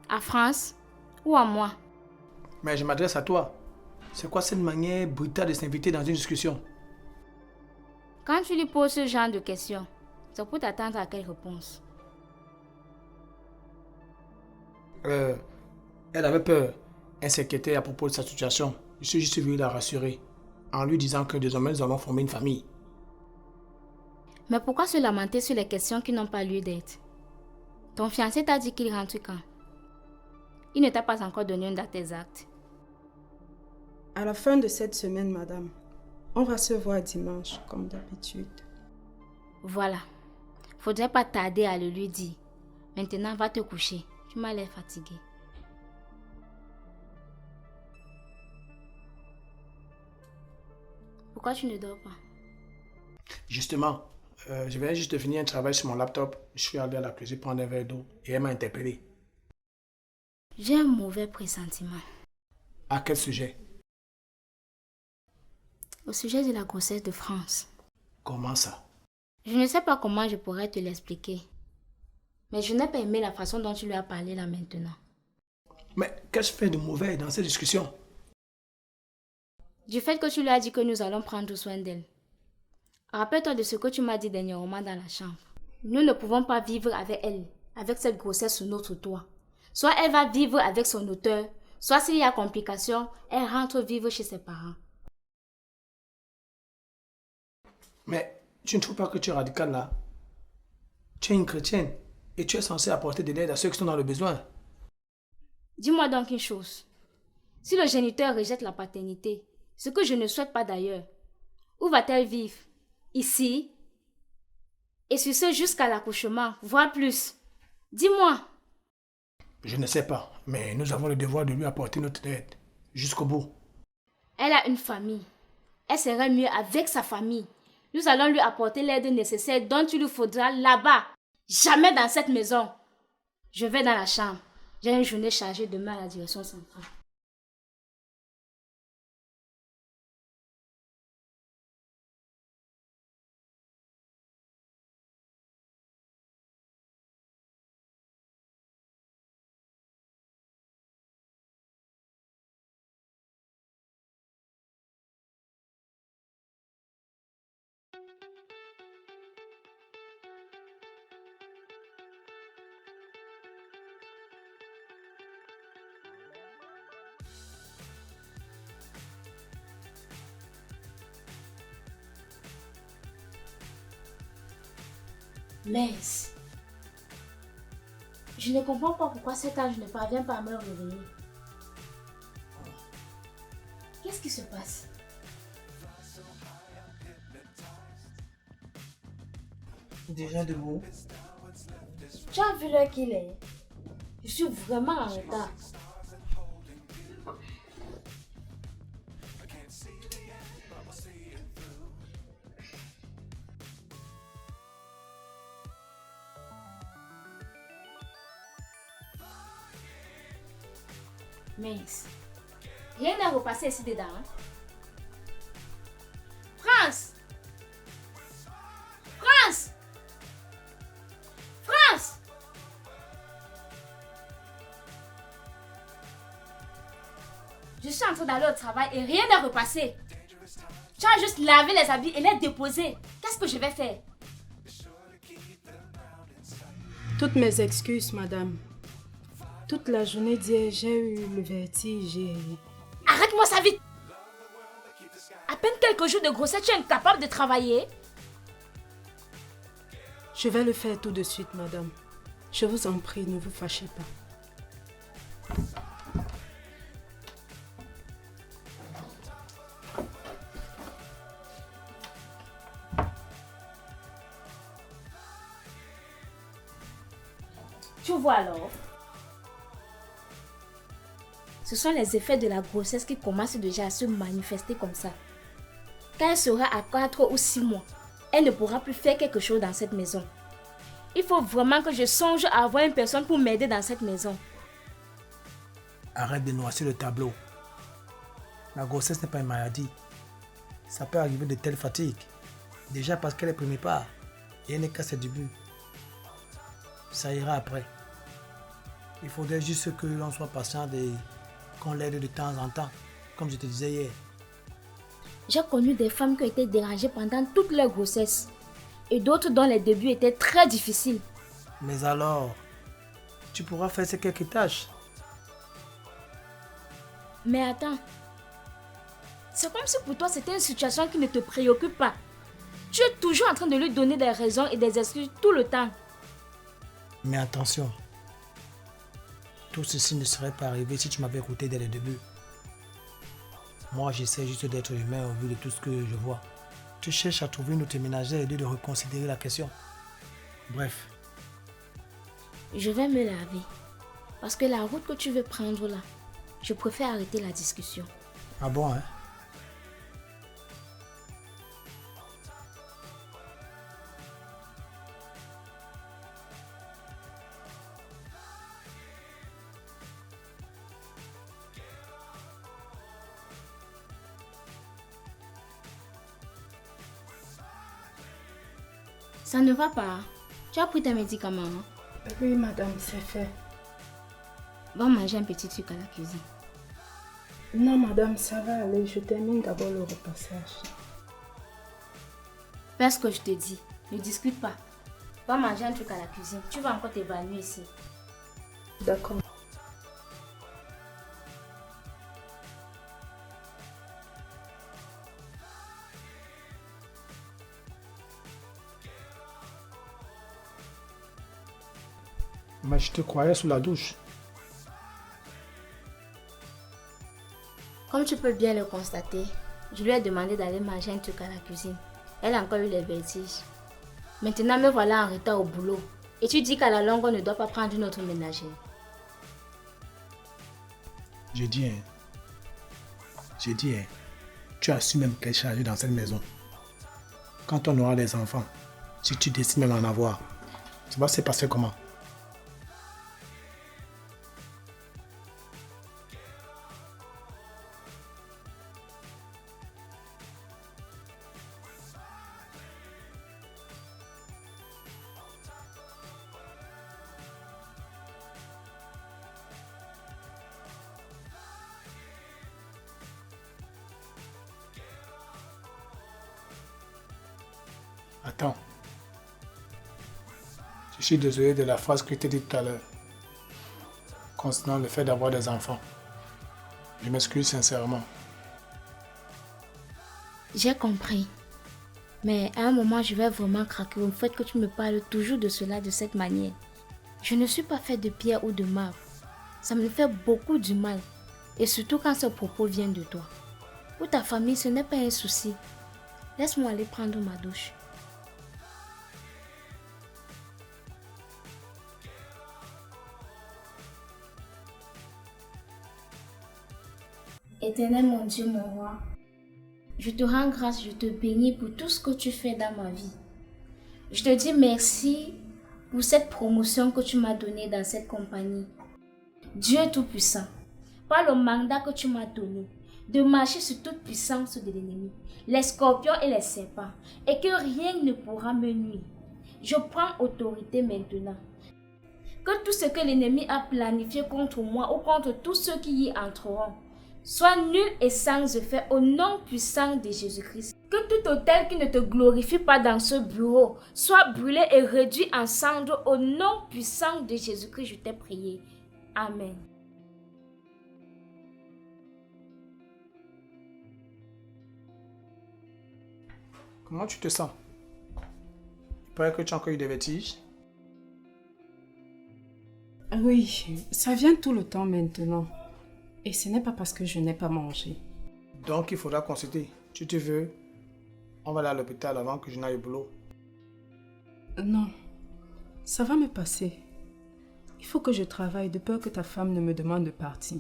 À France ou à moi? Mais je m'adresse à toi. C'est quoi cette manière brutale de s'inviter dans une discussion? Quand tu lui poses ce genre de questions, c'est pour t'attendre à quelle réponse? Elle avait peur. Elle s'inquiétait à propos de sa situation. Je suis juste venu la rassurer en lui disant que désormais nous allons former une famille. Mais pourquoi se lamenter sur les questions qui n'ont pas lieu d'être? Ton fiancé t'a dit qu'il rentre quand? Il ne t'a pas encore donné une date exacte. À la fin de cette semaine, madame, on va se voir dimanche, comme d'habitude. Voilà. Faudrait pas tarder à le lui dire. Maintenant, va te coucher. Tu m'as l'air fatiguée. Pourquoi tu ne dors pas? Justement, je viens juste de finir un travail sur mon laptop. Je suis allé à la cuisine prendre un verre d'eau et elle m'a interpellé. J'ai un mauvais pressentiment. À quel sujet? Au sujet de la grossesse de France. Comment ça? Je ne sais pas comment je pourrais te l'expliquer. Mais je n'ai pas aimé la façon dont tu lui as parlé là maintenant. Mais qu'est-ce que je fais de mauvais dans cette discussion? Du fait que tu lui as dit que nous allons prendre soin d'elle. Rappelle-toi de ce que tu m'as dit dernièrement dans la chambre. Nous ne pouvons pas vivre avec elle, avec cette grossesse sous notre toit. Soit elle va vivre avec son auteur, soit s'il y a complication, elle rentre vivre chez ses parents. Mais tu ne trouves pas que tu es radical là? Tu es une chrétienne et tu es censée apporter de l'aide à ceux qui sont dans le besoin. Dis-moi donc une chose. Si le géniteur rejette la paternité, ce que je ne souhaite pas d'ailleurs, où va-t-elle vivre? Ici? Et sur ce jusqu'à l'accouchement, voire plus. Dis-moi. Je ne sais pas, mais nous avons le devoir de lui apporter notre aide jusqu'au bout. Elle a une famille. Elle serait mieux avec sa famille. Nous allons lui apporter l'aide nécessaire dont il lui faudra là-bas. Jamais dans cette maison. Je vais dans la chambre. J'ai une journée chargée demain à la direction centrale. Mince. Je ne comprends pas pourquoi cet ange ne parvient pas à me réveiller. Qu'est-ce qui se passe? Déjà debout. Tu as vu l'heure qu'il est? Je suis vraiment en retard. Mince. Rien n'a repassé ici dedans. Hein? France! France! France! Je suis en train d'aller au travail et rien n'est repassé. Tu as juste lavé les habits et les déposé. Qu'est-ce que je vais faire? Toutes mes excuses, madame. Toute la journée d'hier, j'ai eu le vertige et... Arrête-moi ça vite! À peine quelques jours de grossesse, tu es incapable de travailler? Je vais le faire tout de suite, madame. Je vous en prie, ne vous fâchez pas. Tu vois alors? Ce sont les effets de la grossesse qui commencent déjà à se manifester comme ça. Quand elle sera à 4 ou 6 mois, elle ne pourra plus faire quelque chose dans cette maison. Il faut vraiment que je songe à avoir une personne pour m'aider dans cette maison. Arrête de noircir le tableau. La grossesse n'est pas une maladie. Ça peut arriver de telles fatigues. Déjà parce qu'elle est premier part. Et elle n'est qu'à ses débuts. Ça ira après. Il faudrait juste que l'on soit patient et qu'on l'aide de temps en temps, comme je te disais hier. J'ai connu des femmes qui ont été dérangées pendant toute leur grossesse et d'autres dont les débuts étaient très difficiles. Mais alors, tu pourras faire ces quelques tâches. Mais attends, c'est comme si pour toi c'était une situation qui ne te préoccupe pas. Tu es toujours en train de lui donner des raisons et des excuses tout le temps. Mais attention, tout ceci ne serait pas arrivé si tu m'avais écouté dès le début. Moi, j'essaie juste d'être humain au vu de tout ce que je vois. Tu cherches à trouver une autre ménagère et de reconsidérer la question. Bref. Je vais me laver. Parce que la route que tu veux prendre là, je préfère arrêter la discussion. Ah bon, hein? Ça ne va pas. Tu as pris tes médicaments, hein? Oui, madame, c'est fait. Va manger un petit truc à la cuisine. Non, madame, ça va aller. Je termine d'abord le repassage. Fais ce que je te dis. Ne discute pas. Va manger un truc à la cuisine. Tu vas encore t'évanouir ici. D'accord. Mais je te croyais sous la douche. Comme tu peux bien le constater, je lui ai demandé d'aller manger un truc à la cuisine. Elle a encore eu les vertiges. Maintenant, me voilà en retard au boulot. Et tu dis qu'à la longue, on ne doit pas prendre une autre ménagère. J'ai dit, tu as su même qu'elle est chargée dans cette maison. Quand on aura des enfants, si tu décides d'en avoir, ça va se passer comment? Attends. Je suis désolé de la phrase que tu as dit tout à l'heure concernant le fait d'avoir des enfants. Je m'excuse sincèrement. J'ai compris. Mais à un moment, je vais vraiment craquer au fait que tu me parles toujours de cela de cette manière. Je ne suis pas faite de pierre ou de marbre. Ça me fait beaucoup du mal. Et surtout quand ce propos vient de toi. Pour ta famille, ce n'est pas un souci. Laisse-moi aller prendre ma douche. Éternel mon Dieu, mon roi, je te rends grâce, je te bénis pour tout ce que tu fais dans ma vie. Je te dis merci pour cette promotion que tu m'as donnée dans cette compagnie. Dieu Tout-Puissant, par le mandat que tu m'as donné de marcher sur toute puissance de l'ennemi, les scorpions et les serpents, et que rien ne pourra me nuire. Je prends autorité maintenant. Que tout ce que l'ennemi a planifié contre moi ou contre tous ceux qui y entreront soit nul et sans effet au nom puissant de Jésus-Christ. Que tout autel qui ne te glorifie pas dans ce bureau soit brûlé et réduit en cendres au nom puissant de Jésus-Christ. Je t'ai prié. Amen. Comment tu te sens? Paraît que tu as encore eu des vertiges. Oui, ça vient tout le temps maintenant. Et ce n'est pas parce que je n'ai pas mangé. Donc il faudra consulter. Tu veux, on va aller à l'hôpital avant que je n'aille au boulot. Non, ça va me passer. Il faut que je travaille de peur que ta femme ne me demande de partir.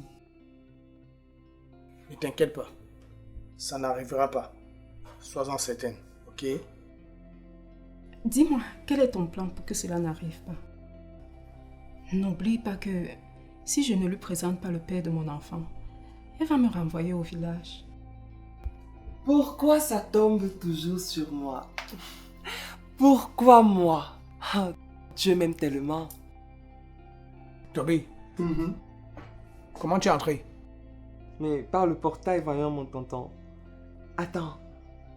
Ne t'inquiète pas. Ça n'arrivera pas. Sois-en certaine, ok? Dis-moi, quel est ton plan pour que cela n'arrive pas? N'oublie pas que si je ne lui présente pas le père de mon enfant, elle va me renvoyer au village. Pourquoi ça tombe toujours sur moi? Pourquoi moi? Ah, Dieu m'aime tellement. Toby, comment tu es entré? Mais par le portail voyant mon tonton. Attends,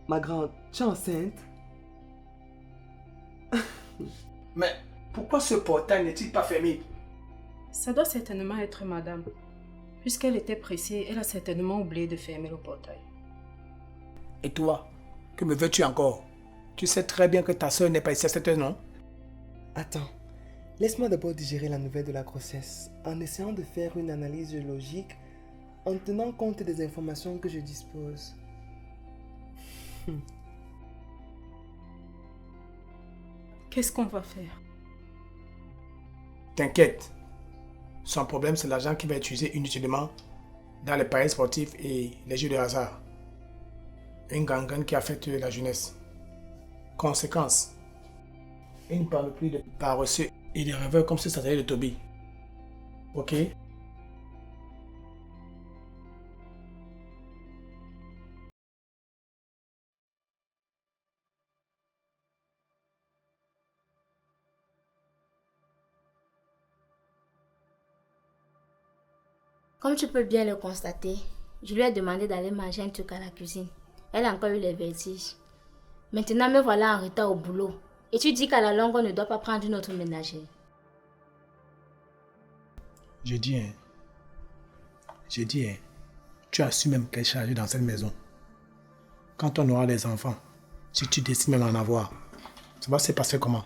ma grande, tu es enceinte? Mais pourquoi ce portail n'est-il pas fermé? Ça doit certainement être madame. Puisqu'elle était pressée, elle a certainement oublié de fermer le portail. Et toi, que me veux-tu encore? Tu sais très bien que ta soeur n'est pas ici à cette heure, non? Attends, laisse-moi d'abord digérer la nouvelle de la grossesse en essayant de faire une analyse logique en tenant compte des informations que je dispose. Qu'est-ce qu'on va faire? T'inquiète. Son problème, c'est l'argent qu'il va utiliser inutilement dans les paris sportifs et les jeux de hasard. Une gangrène qui affecte la jeunesse. Conséquence, il ne parle plus de paresseux et de rêveurs comme si ça allait de Toby. Ok? Comme tu peux bien le constater, je lui ai demandé d'aller manger un truc à la cuisine. Elle a encore eu les vertiges. Maintenant, me voilà en retard au boulot. Et tu dis qu'à la longue, on ne doit pas prendre une autre ménagère. J'ai dit, tu as su même qu'elle est chargée dans cette maison. Quand on aura des enfants, si tu décides même d'en avoir, ça va se passer comment?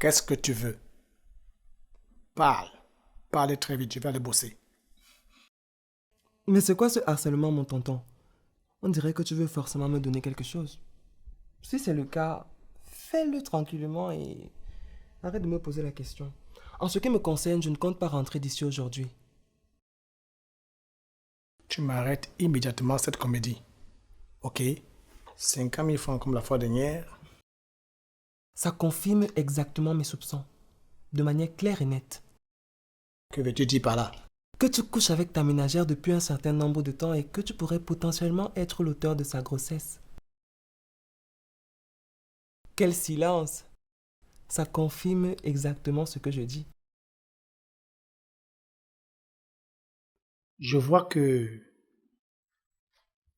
Qu'est-ce que tu veux? Parle. Parle très vite, je vais aller bosser. Mais c'est quoi ce harcèlement, mon tonton? On dirait que tu veux forcément me donner quelque chose. Si c'est le cas, fais-le tranquillement et arrête de me poser la question. En ce qui me concerne, je ne compte pas rentrer d'ici aujourd'hui. Tu m'arrêtes immédiatement cette comédie. Ok? 50 000 francs comme la fois dernière. Ça confirme exactement mes soupçons, de manière claire et nette. Que veux-tu dire par là? Que tu couches avec ta ménagère depuis un certain nombre de temps et que tu pourrais potentiellement être l'auteur de sa grossesse. Quel silence! Ça confirme exactement ce que je dis. Je vois que,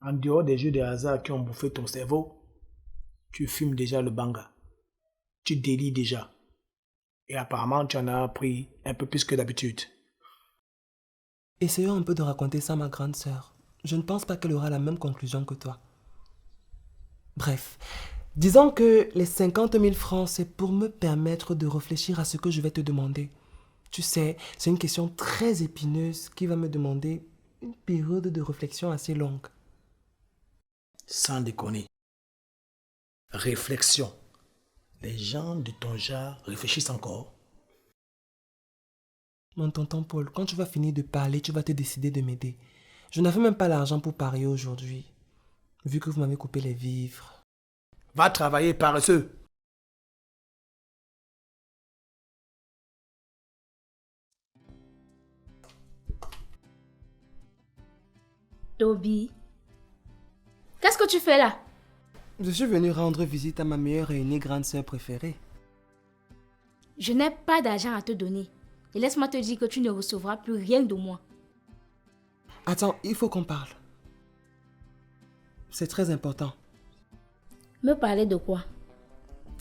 en dehors des jeux de hasard qui ont bouffé ton cerveau, tu fumes déjà le banga. Tu délis déjà. Et apparemment, tu en as appris un peu plus que d'habitude. Essayons un peu de raconter ça à ma grande sœur. Je ne pense pas qu'elle aura la même conclusion que toi. Bref, disons que les 50 000 francs, c'est pour me permettre de réfléchir à ce que je vais te demander. Tu sais, c'est une question très épineuse qui va me demander une période de réflexion assez longue. Sans déconner. Réflexion. Les gens de ton genre réfléchissent encore. Mon tonton Paul, quand tu vas finir de parler, tu vas te décider de m'aider. Je n'avais même pas l'argent pour parier aujourd'hui, vu que vous m'avez coupé les vivres. Va travailler, paresseux. Toby, qu'est-ce que tu fais là? Je suis venu rendre visite à ma meilleure et aînée grande sœur préférée. Je n'ai pas d'argent à te donner. Et laisse-moi te dire que tu ne recevras plus rien de moi. Attends, il faut qu'on parle. C'est très important. Me parler de quoi?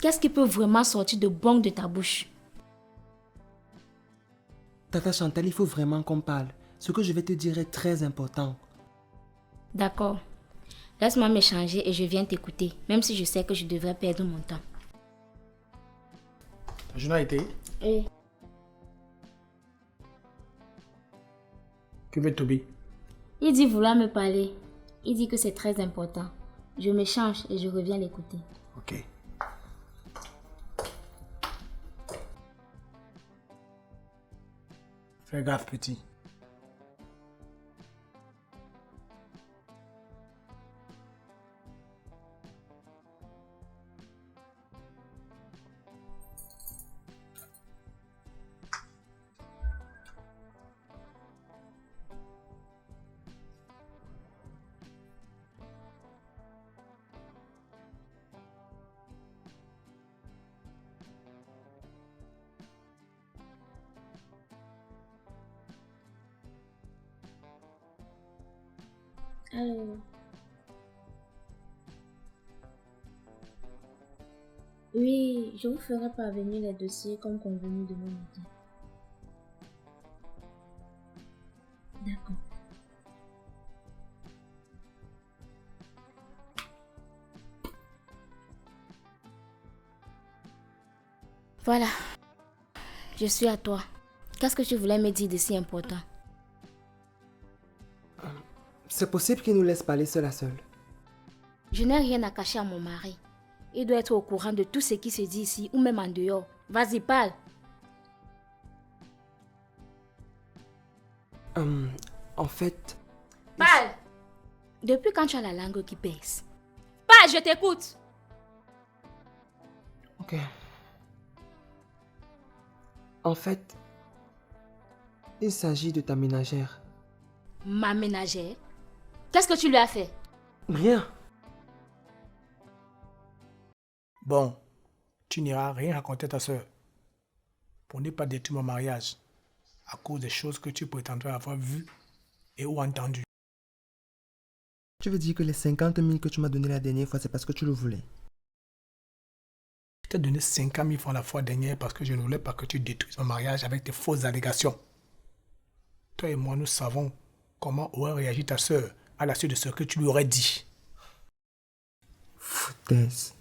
Qu'est-ce qui peut vraiment sortir de bon de ta bouche? Tata Chantal, il faut vraiment qu'on parle. Ce que je vais te dire est très important. D'accord. Laisse-moi m'échanger et je viens t'écouter, même si je sais que je devrais perdre mon temps. Ta journée a été? Oui. Que veut Toby? Il dit vouloir me parler. Il dit que c'est très important. Je m'échange et je reviens l'écouter. Ok. Fais gaffe, petit. Allô? Oui, je vous ferai parvenir les dossiers comme convenu demain matin. D'accord. Voilà. Je suis à toi. Qu'est-ce que tu voulais me dire de si important? C'est possible qu'il nous laisse parler seul à seul. Je n'ai rien à cacher à mon mari. Il doit être au courant de tout ce qui se dit ici ou même en dehors. Vas-y, parle. En fait... Parle. Depuis quand tu as la langue qui pèse? Parle, je t'écoute. Ok. En fait, il s'agit de ta ménagère. Ma ménagère? Qu'est-ce que tu lui as fait? Rien. Bon, tu n'iras rien raconter à ta soeur pour ne pas détruire mon mariage à cause des choses que tu prétendrais avoir vues et ou entendues. Tu veux dire que les 50 000 que tu m'as donné la dernière fois, c'est parce que tu le voulais? Je t'ai donné 50 000 francs la fois dernière parce que je ne voulais pas que tu détruises mon mariage avec tes fausses allégations. Toi et moi, nous savons comment aurait réagi ta soeur à la suite de ce que tu lui aurais dit. Foutaise.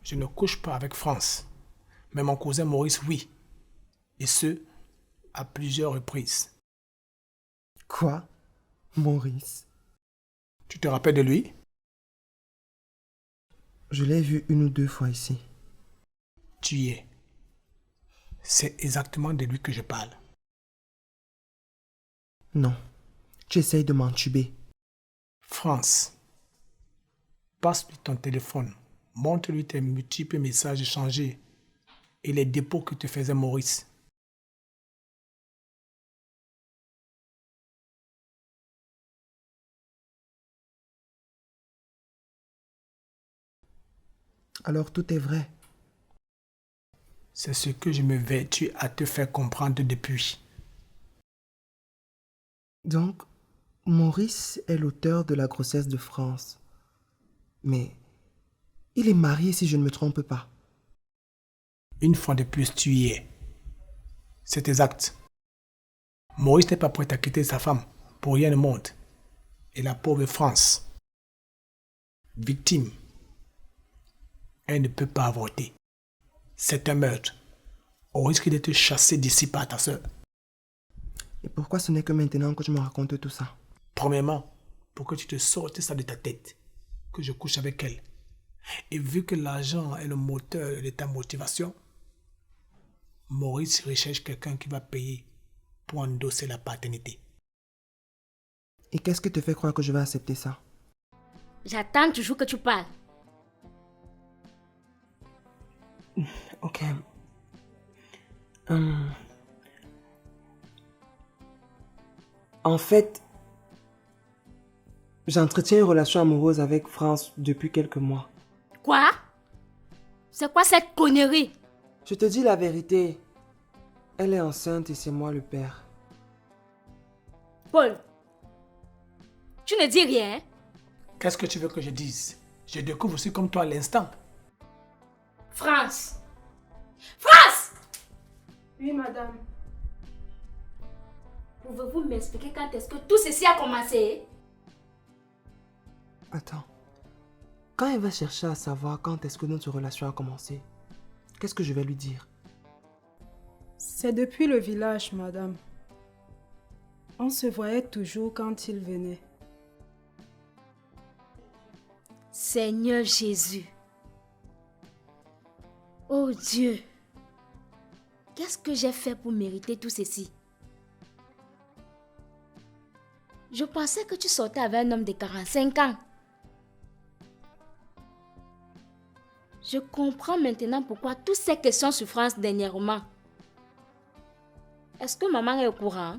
Je ne couche pas avec France, mais mon cousin Maurice, oui. Et ce, à plusieurs reprises. Quoi? Maurice? Tu te rappelles de lui? Je l'ai vu 1 ou 2 fois ici. Tu y es. C'est exactement de lui que je parle. Non. Tu essayes de m'entuber. France, passe-lui ton téléphone. Montre-lui tes multiples messages échangés et les dépôts que te faisait Maurice. Alors tout est vrai. C'est ce que je me vertue à te faire comprendre depuis. Donc, Maurice est l'auteur de la grossesse de France. Mais il est marié si je ne me trompe pas. Une fois de plus, tu y es. C'est exact. Maurice n'est pas prêt à quitter sa femme pour rien au monde. Et la pauvre France, victime, elle ne peut pas avorter. C'est un meurtre. Au risque d'être chassé d'ici par ta soeur. Et pourquoi ce n'est que maintenant que tu me racontes tout ça? Premièrement, pour que tu te sortes ça de ta tête, que je couche avec elle. Et vu que l'argent est le moteur de ta motivation, Maurice recherche quelqu'un qui va payer pour endosser la paternité. Et qu'est-ce qui te fait croire que je vais accepter ça? J'attends toujours que tu parles. Ok. En fait, j'entretiens une relation amoureuse avec France depuis quelques mois. Quoi? C'est quoi cette connerie? Je te dis la vérité. Elle est enceinte et c'est moi le père. Paul, tu ne dis rien. Qu'est-ce que tu veux que je dise? Je découvre aussi comme toi à l'instant. France! France! Oui, madame. Pouvez-vous m'expliquer quand est-ce que tout ceci a commencé? Attends. Quand elle va chercher à savoir quand est-ce que notre relation a commencé, qu'est-ce que je vais lui dire? C'est depuis le village, madame. On se voyait toujours quand il venait. Seigneur Jésus. Oh Dieu. Qu'est-ce que j'ai fait pour mériter tout ceci? Je pensais que tu sortais avec un homme de 45 ans. Je comprends maintenant pourquoi toutes ces questions sur France dernièrement. Est-ce que maman est au courant?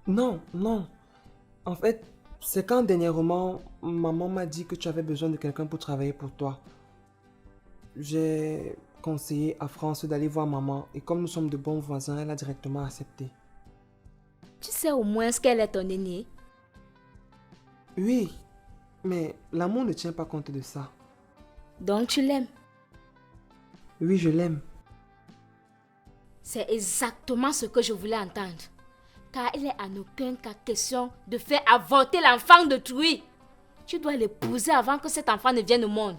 Non, non. En fait, c'est quand dernièrement, maman m'a dit que tu avais besoin de quelqu'un pour travailler pour toi. J'ai conseillé à France d'aller voir maman et comme nous sommes de bons voisins, elle a directement accepté. Tu sais au moins ce qu'elle est ton aînée? Oui, mais l'amour ne tient pas compte de ça. Donc tu l'aimes? Oui, je l'aime. C'est exactement ce que je voulais entendre. Car il est en aucun cas question de faire avorter l'enfant d'autrui. Tu dois l'épouser avant que cet enfant ne vienne au monde.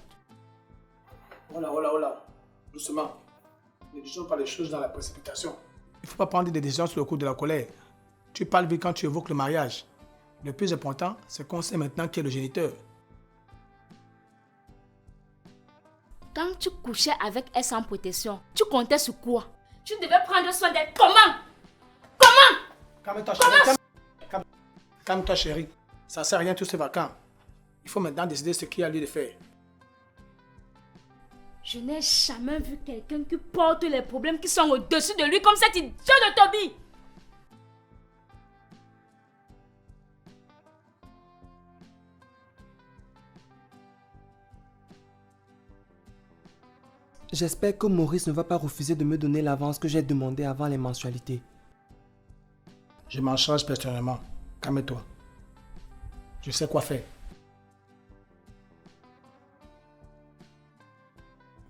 Voilà. Doucement. Ne disons pas les choses dans la précipitation. Il ne faut pas prendre des décisions sur le coup de la colère. Tu parles vite quand tu évoques le mariage. Le plus important, c'est qu'on sait maintenant qui est le géniteur. Quand tu couchais avec elle sans protection, tu comptais sur quoi? Tu devais prendre soin d'elle. Comment? Calme-toi, chérie. Calme-toi, chérie. Ça ne sert à rien tous ces vacances. Il faut maintenant décider ce qu'il y a lieu de faire. Je n'ai jamais vu quelqu'un qui porte les problèmes qui sont au-dessus de lui comme cet idiot de Toby. J'espère que Maurice ne va pas refuser de me donner l'avance que j'ai demandé avant les mensualités. Je m'en charge personnellement. Calme-toi. Je sais quoi faire.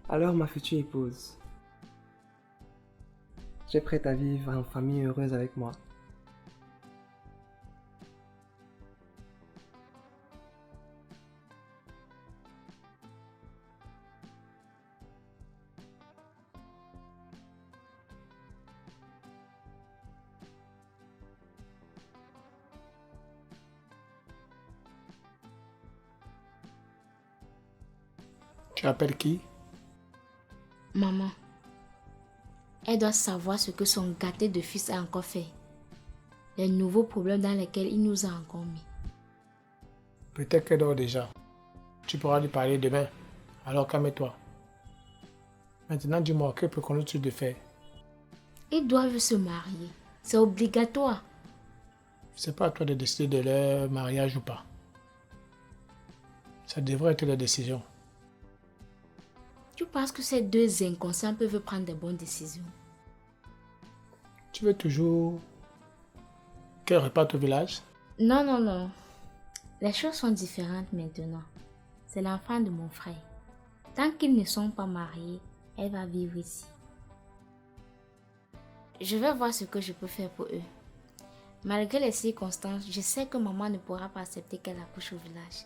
Alors ma future épouse, tu es prête à vivre en famille heureuse avec moi? Tu appelles qui? Maman, elle doit savoir ce que son gâté de fils a encore fait. Les nouveaux problèmes dans lesquels il nous a encore mis. Peut-être qu'elle dort déjà. Tu pourras lui parler demain. Alors calme-toi. Maintenant, dis-moi, que peut qu'on de faire? Ils doivent se marier. C'est obligatoire. C'est pas à toi de décider de leur mariage ou pas. Ça devrait être leur décision. Tu penses que ces deux inconscients peuvent prendre des bonnes décisions? Tu veux toujours qu'elle reparte au village? Non. Les choses sont différentes maintenant. C'est l'enfant de mon frère. Tant qu'ils ne sont pas mariés, elle va vivre ici. Je vais voir ce que je peux faire pour eux. Malgré les circonstances, je sais que maman ne pourra pas accepter qu'elle accouche au village.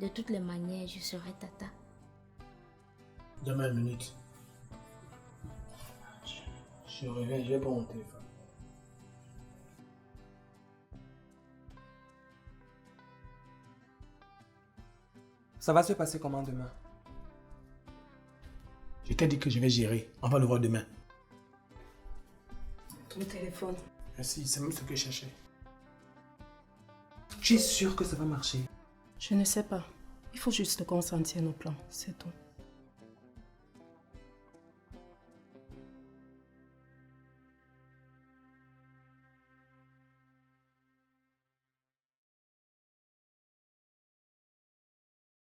De toutes les manières, je serai tata. Donne-moi une minute. Je reviens, je vais prendre mon téléphone. Ça va se passer comment demain? Je t'ai dit que je vais gérer. On va le voir demain. Le téléphone. Merci, c'est même ce que je cherchais. Tu es sûr que ça va marcher? Je ne sais pas. Il faut juste consentir nos plans, c'est tout.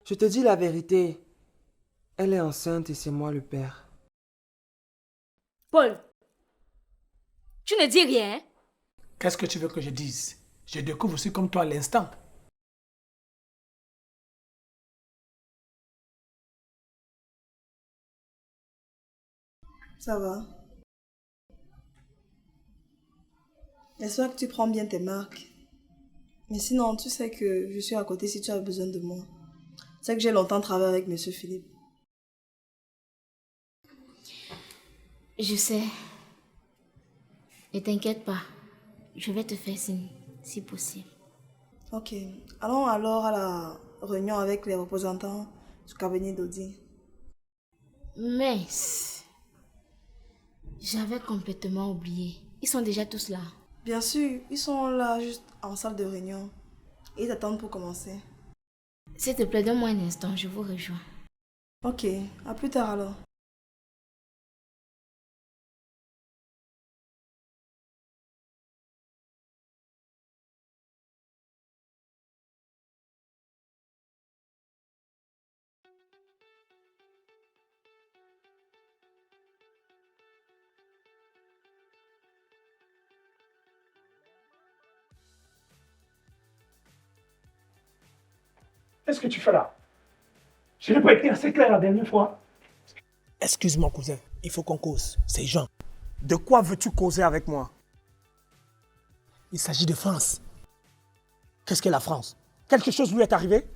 Je te dis la vérité. Elle est enceinte et c'est moi le père. Paul, tu ne dis rien, hein? Qu'est-ce que tu veux que je dise? Je découvre aussi comme toi à l'instant. Ça va. J'espère que tu prends bien tes marques. Mais sinon, tu sais que je suis à côté si tu as besoin de moi. Tu sais que j'ai longtemps travaillé avec Monsieur Philippe. Je sais. Ne t'inquiète pas. Je vais te faire signe, si possible. Ok. Allons alors à la réunion avec les représentants du cabinet d'Audi. Mais j'avais complètement oublié. Ils sont déjà tous là. Bien sûr, ils sont là juste en salle de réunion. Et ils attendent pour commencer. S'il te plaît, donne-moi un instant, je vous rejoins. Ok, à plus tard alors. Qu'est-ce que tu fais là? Je n'ai pas été assez clair la dernière fois. Excuse-moi, cousin. Il faut qu'on cause. C'est Jean. De quoi veux-tu causer avec moi? Il s'agit de France. Qu'est-ce que la France? Quelque chose lui est arrivé?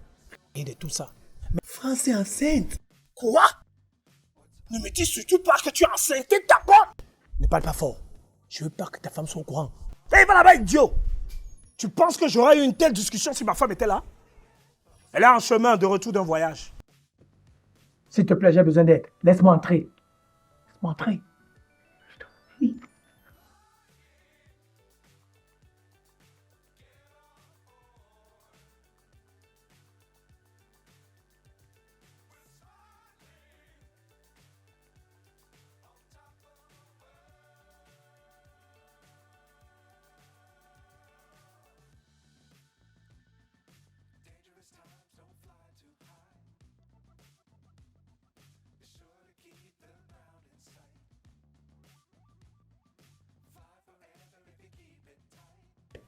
Et de tout ça. Mais France est enceinte. Quoi? Ne me dis surtout pas que tu es enceinte d'abord. Ne parle pas fort. Je veux pas que ta femme soit au courant. Hé, va là-bas, idiot! Tu penses que j'aurais eu une telle discussion si ma femme était là? Elle est en chemin de retour d'un voyage. S'il te plaît, j'ai besoin d'aide. Laisse-moi entrer. Laisse-moi entrer. Oui.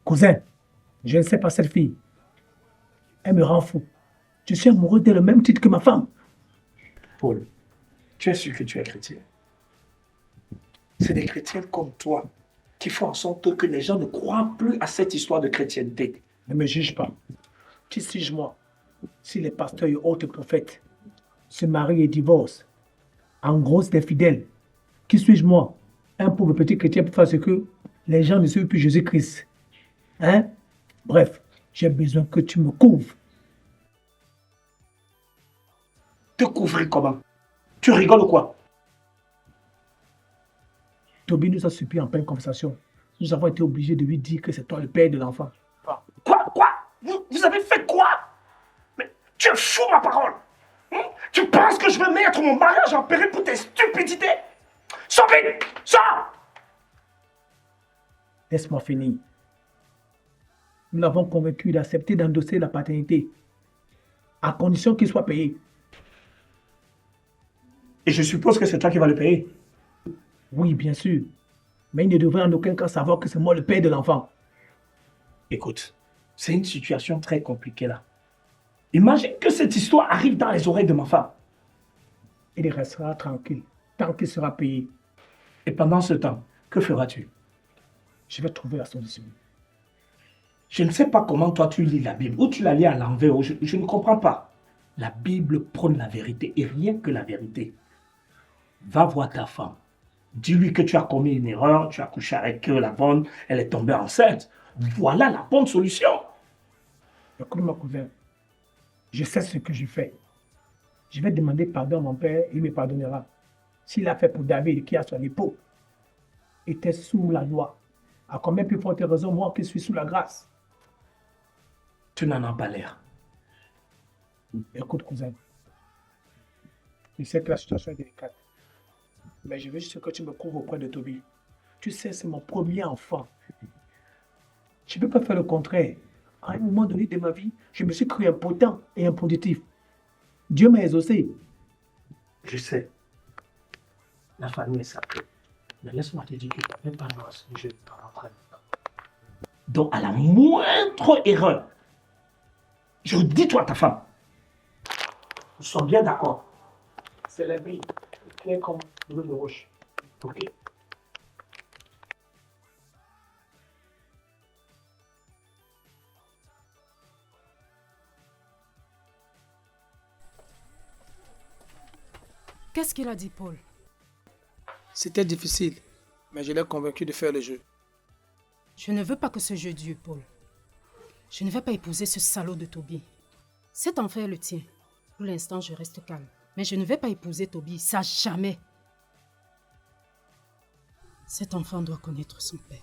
Cousin, je ne sais pas cette fille. Elle me rend fou. Je suis amoureux d'elle au même titre que ma femme. Paul, tu es sûr que tu es chrétien? C'est des chrétiens comme toi qui font en sorte que les gens ne croient plus à cette histoire de chrétienté. Ne me juge pas. Qui suis-je moi? Si les pasteurs et autres prophètes se marient et divorcent, en gros, c'est des fidèles. Qui suis-je moi? Un pauvre petit chrétien pour faire ce que les gens ne suivent plus Jésus-Christ. Hein? Bref, j'ai besoin que tu me couvres. Te couvrir comment? Tu rigoles ou quoi? Toby nous a supplié en pleine conversation. Nous avons été obligés de lui dire que c'est toi le père de l'enfant. Quoi? Vous avez fait quoi? Mais tu es fou, ma parole! Hein? Tu penses que je vais mettre mon mariage en péril pour tes stupidités? Sors vite! Sors! Laisse-moi finir. Nous l'avons convaincu d'accepter d'endosser la paternité, à condition qu'il soit payé. Et je suppose que c'est toi qui vas le payer. Oui, bien sûr. Mais il ne devrait en aucun cas savoir que c'est moi le père de l'enfant. Écoute, c'est une situation très compliquée là. Imagine que cette histoire arrive dans les oreilles de ma femme. Il restera tranquille tant qu'il sera payé. Et pendant ce temps, que feras-tu? Je vais trouver la solution. Je ne sais pas comment toi tu lis la Bible, ou tu la lis à l'envers, je ne comprends pas. La Bible prône la vérité et rien que la vérité. Va voir ta femme. Dis-lui que tu as commis une erreur, tu as couché avec la bonne, elle est tombée enceinte. Voilà la bonne solution. Écoute, mon cousin, je sais ce que je fais. Je vais demander pardon à mon père, il me pardonnera. S'il a fait pour David qui a son époux, était sous la loi, à combien plus forte raison moi qui suis sous la grâce? Tu n'en as pas l'air. Écoute, cousin, je sais que la situation est délicate, mais je veux juste que tu me couvres auprès de Toby. Tu sais, c'est mon premier enfant. Je ne peux pas faire le contraire. À un moment donné de ma vie, je me suis cru impotent et improductif. Dieu m'a exaucé. Je sais. La famille est sacrée. Mais laisse-moi te dire que tu n'as même pas dans ce jeu pendant très longtemps. Donc, à la moindre erreur, je dis-toi ta femme. Nous sommes bien d'accord. C'est la vie. Clair comme l'eau de roche. Ok. Qu'est-ce qu'il a dit, Paul? C'était difficile, mais je l'ai convaincu de faire le jeu. Je ne veux pas que ce jeu dure, Paul. Je ne vais pas épouser ce salaud de Toby. Cet enfant est le tien. Pour l'instant, je reste calme. Mais je ne vais pas épouser Toby, ça jamais. Cet enfant doit connaître son père.